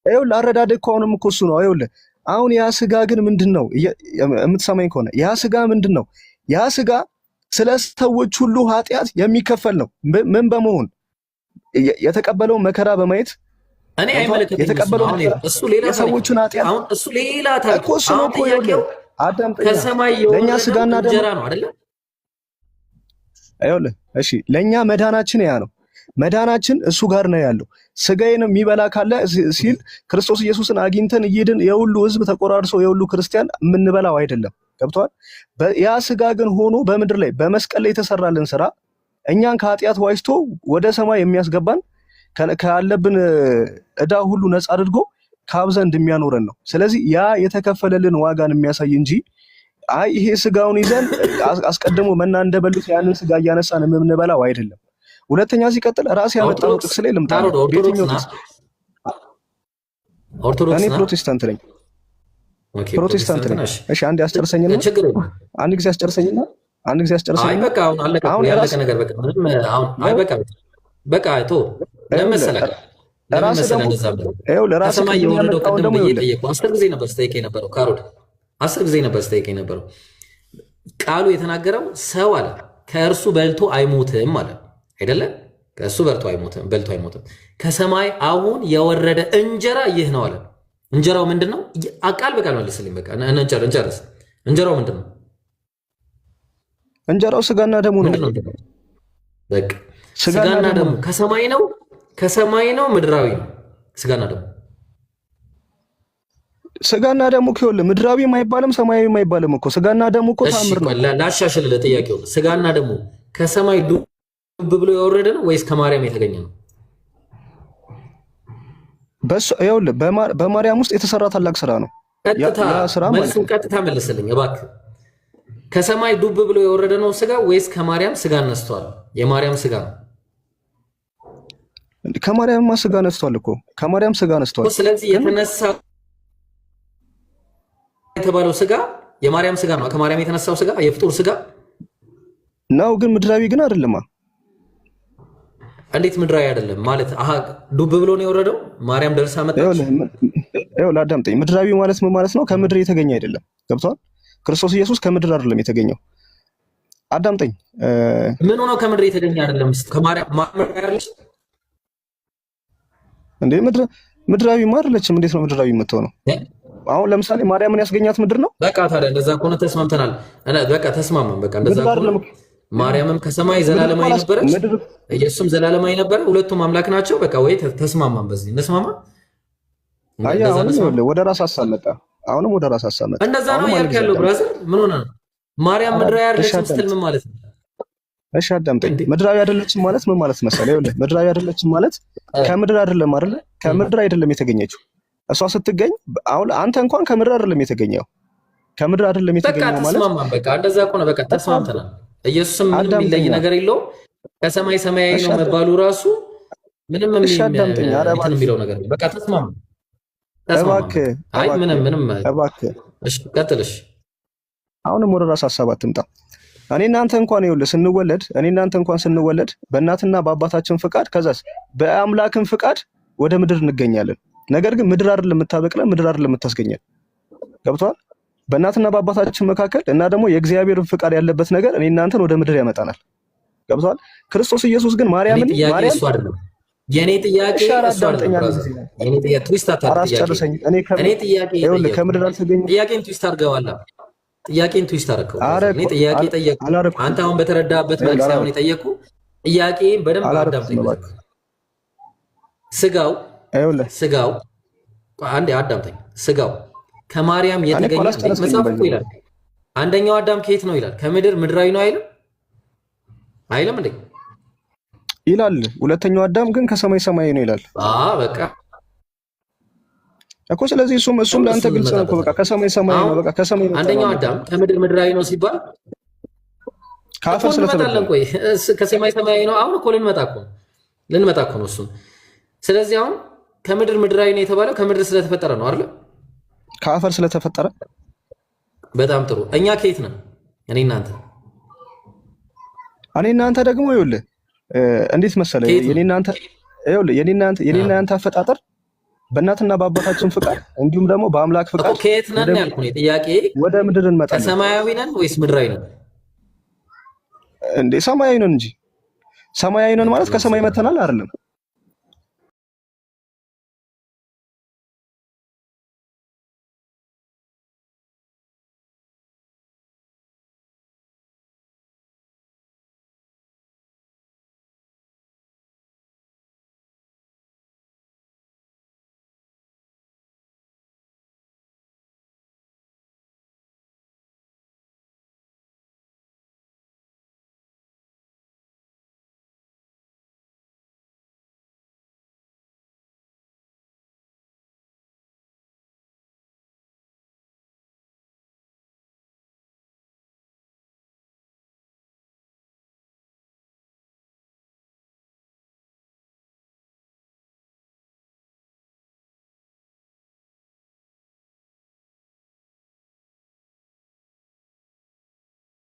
ይኸውልህ አረዳድ እኮ አሁንም እኮ እሱ ነው። ይኸውልህ አሁን ያ ስጋ ግን ምንድነው? የምትሰማኝ ከሆነ ያ ስጋ ምንድነው? ያ ስጋ ስለ ሰዎች ሁሉ ኃጢአት የሚከፈል ነው። ምን በመሆን የተቀበለው መከራ በማየት እኔ አይመለከተኝም። የተቀበለው እሱ ሌላ ሰዎችን ኃጢአት አሁን እሱ ሌላ ታሪክ እኮ እሱ ነው እኮ ይኸውልህ አዳምጠኝ። ከሰማይ የወረደ ስጋና እንጀራ ነው አይደለ? ይኸውልህ እሺ ለኛ መዳናችን ያ ነው። መዳናችን እሱ ጋር ነው ያለው። ስጋዬን የሚበላ ካለ ሲል ክርስቶስ ኢየሱስን አግኝተን እየድን የሁሉ ህዝብ ተቆራርሶ የሁሉ ክርስቲያን የምንበላው አይደለም። ገብቷል? ያ ስጋ ግን ሆኖ በምድር ላይ በመስቀል ላይ የተሰራልን ስራ እኛን ከኃጢአት ዋጅቶ ወደ ሰማይ የሚያስገባን ካለብን ዕዳ ሁሉ ነፃ አድርጎ ከአብ ዘንድ የሚያኖረን ነው። ስለዚህ ያ የተከፈለልን ዋጋን የሚያሳይ እንጂ አይ ይሄ ስጋውን ይዘን አስቀድሞ መና እንደበሉት ያንን ስጋ እያነሳን የምንበላው አይደለም። ሁለተኛ ሲቀጥል ራስ ያመጣው ጥቅስ ላይ ልምጣ። እኔ ፕሮቴስታንት ነኝ። እሺ አንድ ያስጨርሰኝና አንድ ጊዜ ያስጨርሰኝና አይ በቃ አሁን አለቀ ያለቀ ነገር በቃ ምንም አሁን አይ በቃ ለመሰለህ እንደዛ ብለው ከሰማይ የወረደው ቅድም ብዬ ጠየቁ። 10 ጊዜ ነበር ስጠይቅ የነበረው ካሮድ 10 ጊዜ ነበር ስጠይቅ የነበረው። ቃሉ የተናገረው ሰው አለ ከእርሱ በልቶ አይሞትም አለ አይደለ? ከእሱ በልቶ አይሞትም። ከሰማይ አሁን የወረደ እንጀራ ይህ ነው አለ። እንጀራው ምንድን ነው? ቃል በቃል መልስልኝ። በቃ እንጨርስ። እንጀራው ምንድን ነው? እንጀራው ስጋና ደሙ ነው። በቃ ስጋና ደሙ ከሰማይ ነው ምድራዊ ነው? ስጋና ደሙ ከሆነ ምድራዊ አይባልም ሰማያዊ አይባልም እኮ። ስጋና ደሙ እኮ ታምር ነው። ላሻሽል ለጥያቄው ስጋና ደሙ ከሰማይ ዱብ ብሎ የወረደ ነው ወይስ ከማርያም የተገኘ ነው? ይኸውልህ በማርያም ውስጥ የተሰራ ታላቅ ስራ ነው። መልሱን ቀጥታ መልስልኝ እባክህ። ከሰማይ ዱብ ብሎ የወረደ ነው ስጋ ወይስ ከማርያም ስጋ ነስቷል? የማርያም ስጋ ነው። ከማርያምማ ስጋ ነስቷል እኮ። ከማርያም ስጋ ነስቷል። ስለዚህ የተነሳ የተባለው ስጋ የማርያም ስጋ ነው። ከማርያም የተነሳው ስጋ የፍጡር ስጋ ነው፣ ግን ምድራዊ ግን አይደለም። እንዴት ምድራዊ አይደለም ማለት? ዱብ ብሎ ነው የወረደው? ማርያም ደርሳ መጣች? ይኸውልህ አዳምጠኝ። ምድራዊ ማለት ምን ማለት ነው? ከምድር የተገኘ አይደለም። ገብቶሃል? ክርስቶስ ኢየሱስ ከምድር አይደለም የተገኘው። አዳምጠኝ። ምን ሆኖ ከምድር የተገኘ አይደለም? ከማርያም ማርያም አይደለች እንዴ? ምድራዊ አይደለችም። እንዴት ነው ምድራዊ የምትሆነው? አሁን ለምሳሌ ማርያምን ያስገኛት ምድር ነው። በቃ ታዲያ እንደዛ ከሆነ ተስማምተናል። በቃ ተስማማን። በቃ እንደዛ ከሆነ ማርያምም ከሰማይ ዘላለማዊ ነበረች፣ ኢየሱስም ዘላለማዊ ነበረ። ሁለቱም አምላክ ናቸው። በቃ ወይ ተስማማን። በዚህ እንስማማ። ወደ ራስ አሳመጣ። አሁንም ወደ ራስ አሳመጣ። እንደዛ ነው ያልክ ያለው ብራዘር። ምን ሆነ ነው? ማርያም ምድራዊ አይደለችም ስትል ምን ማለት ነው? እሺ አዳምጠኝ። ምድራዊ አይደለችም ማለት ምን ማለት መሰለህ? ይኸውልህ ምድራዊ አይደለችም ማለት ከምድር አይደለም አይደለ? ከምድር አይደለም የተገኘችው እሷ ስትገኝ። አሁን አንተ እንኳን ከምድር አይደለም የተገኘው። ከምድር አይደለም የተገኘው ማለት ተስማማን። በቃ እንደዛ ከሆነ በቃ ተስማምተናል። ኢየሱስም ምንም የሚለይ ነገር የለውም። ከሰማይ ሰማያዊ ነው መባሉ ራሱ ምንም የሚለው ነገር ነው። በቃ ተስማማን። እባክህ አይ ምንም እባክህ። እሺ ቀጥልሽ። አሁንም ወደ ራስ ሐሳብ አትምጣ። እኔ እናንተ እንኳን ይኸውልህ ስንወለድ በእናትና በአባታችን ፍቃድ ከዛስ በአምላክን ፍቃድ ወደ ምድር እንገኛለን። ነገር ግን ምድር አይደለም የምታበቅለን፣ ምድር አይደለም የምታስገኘን። ገብቶሃል? በእናትና በአባታችን መካከል እና ደግሞ የእግዚአብሔርን ፍቃድ ያለበት ነገር እኔ እናንተን ወደ ምድር ያመጣናል። ገብቶሃል? ክርስቶስ ኢየሱስ ግን ማርያምን እሱ አይደለም የኔ ጥያቄ እሱ አይደለም። የኔ ጥያቄ ትዊስት አታርገው። እኔ ጥያቄ ይኸውልህ ከምድር አልተገኘ ጥያቄን ትዊስት አድርገዋል። ጥያቄን ትዊስት አድርገው። እኔ ጥያቄ ጠየቁ። አንተ አሁን በተረዳበት መልክ ሳይሆን የጠየቁ ጥያቄን በደንብ አዳምጠኝ። ስጋው አንዴ አዳምጠኝ። ስጋው ከማርያም የተገኘ መጽሐፍ እኮ ይላል። አንደኛው አዳም ከየት ነው ይላል? ከምድር ምድራዊ ነው አይልም እንዴ? ይላል። ሁለተኛው አዳም ግን ከሰማይ ሰማያዊ ነው ይላል። በቃ እኮ ስለዚህ እሱም ለአንተ ግልጽ ነው እኮ በቃ ከሰማይ ሰማያዊ ነው። በቃ ከሰማይ ነው። አንደኛው አዳም ከምድር ምድራዊ ነው ሲባል ካፈር ስለተበደለ ቆይ ከሰማይ ሰማያዊ ነው። አሁን እኮ ልንመጣ እኮ ነው እሱ። ስለዚህ አሁን ከምድር ምድራዊ ነው የተባለው ከምድር ስለተፈጠረ ነው አይደል? ከአፈር ስለተፈጠረ። በጣም ጥሩ። እኛ ከየት ነን? እኔ እናንተ ደግሞ ይኸውልህ እንዴት መሰለህ የኔ እናንተ አፈጣጠር በእናትና በአባታችን ፍቃድ እንዲሁም ደግሞ በአምላክ ፍቃድ ከየት ነን ያልኩህ ነው ጥያቄ። ወደ ምድር እንመጣለን። ከሰማያዊ ነን ወይስ ምድራዊ ነን? እንዴ ሰማያዊ ነን እንጂ። ሰማያዊ ነን ማለት ከሰማይ መተናል አይደለም።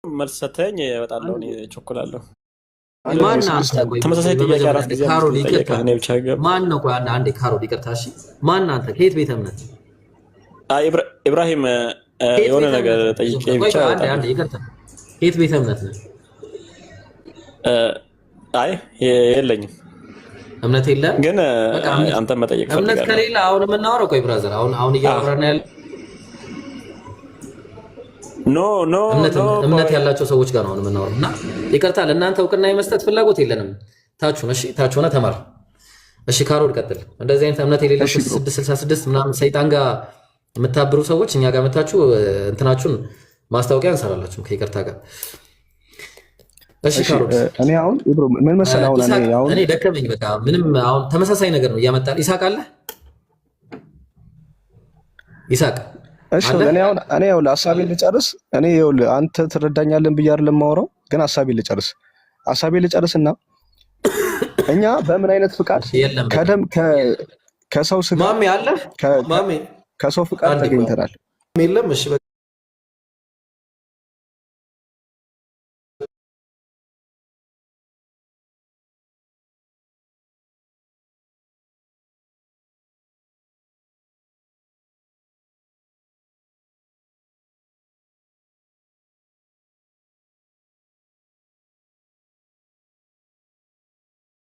መልስ ሰተኝ እወጣለሁ። እኔ ቸኩላለሁ። ተመሳሳይ ጥያቄ አራት ጊዜ ማን ነው? ቆይ አንዴ ካሮል ይቅርታ። እሺ ማን አንተ? ከየት ቤተ እምነት? ኢብራሂም የሆነ ነገር ጠይቄ ብቻ አንዴ ይቅርታ። ከየት ቤተ እምነት ነህ? አይ የለኝም እምነት የለም። ግን አንተ መጠየቅ ፈልጋለሁ። እምነት ከሌለ አሁን የምናወራው ቆይ ብራዘር አሁን እያወራን ያለ እምነት ያላቸው ሰዎች ጋር ነው የምናወራው። እና ይቅርታ ለእናንተ እውቅና የመስጠት ፍላጎት የለንም። ታች ሆነ ተማር። እሺ ካሮል ቀጥል። እንደዚህ አይነት እምነት የሌላችሁ 666 ምናምን ሰይጣን ጋር የምታብሩ ሰዎች እኛ ጋር መታችሁ እንትናችሁን ማስታወቂያ እንሰራላችሁ ከይቅርታ ጋር። እሺ ካሮል እኔ አሁን ምን መሰለህ አሁን እኔ ደከመኝ በቃ ምንም አሁን ተመሳሳይ ነገር ነው እያመጣል። ይሳቅ አለ ይሳቅ እሺ እኔ አሁን ሐሳቤን ልጨርስ። እኔ ይኸውልህ አንተ ትረዳኛለህ ብዬ አይደለም የማወራው፣ ግን ሐሳቤን ልጨርስና እኛ በምን አይነት ፍቃድ ከደም ከሰው ስጋ ማሜ አለ ማሜ ከሰው ፍቃድ ተገኝተናል። የለም እሺ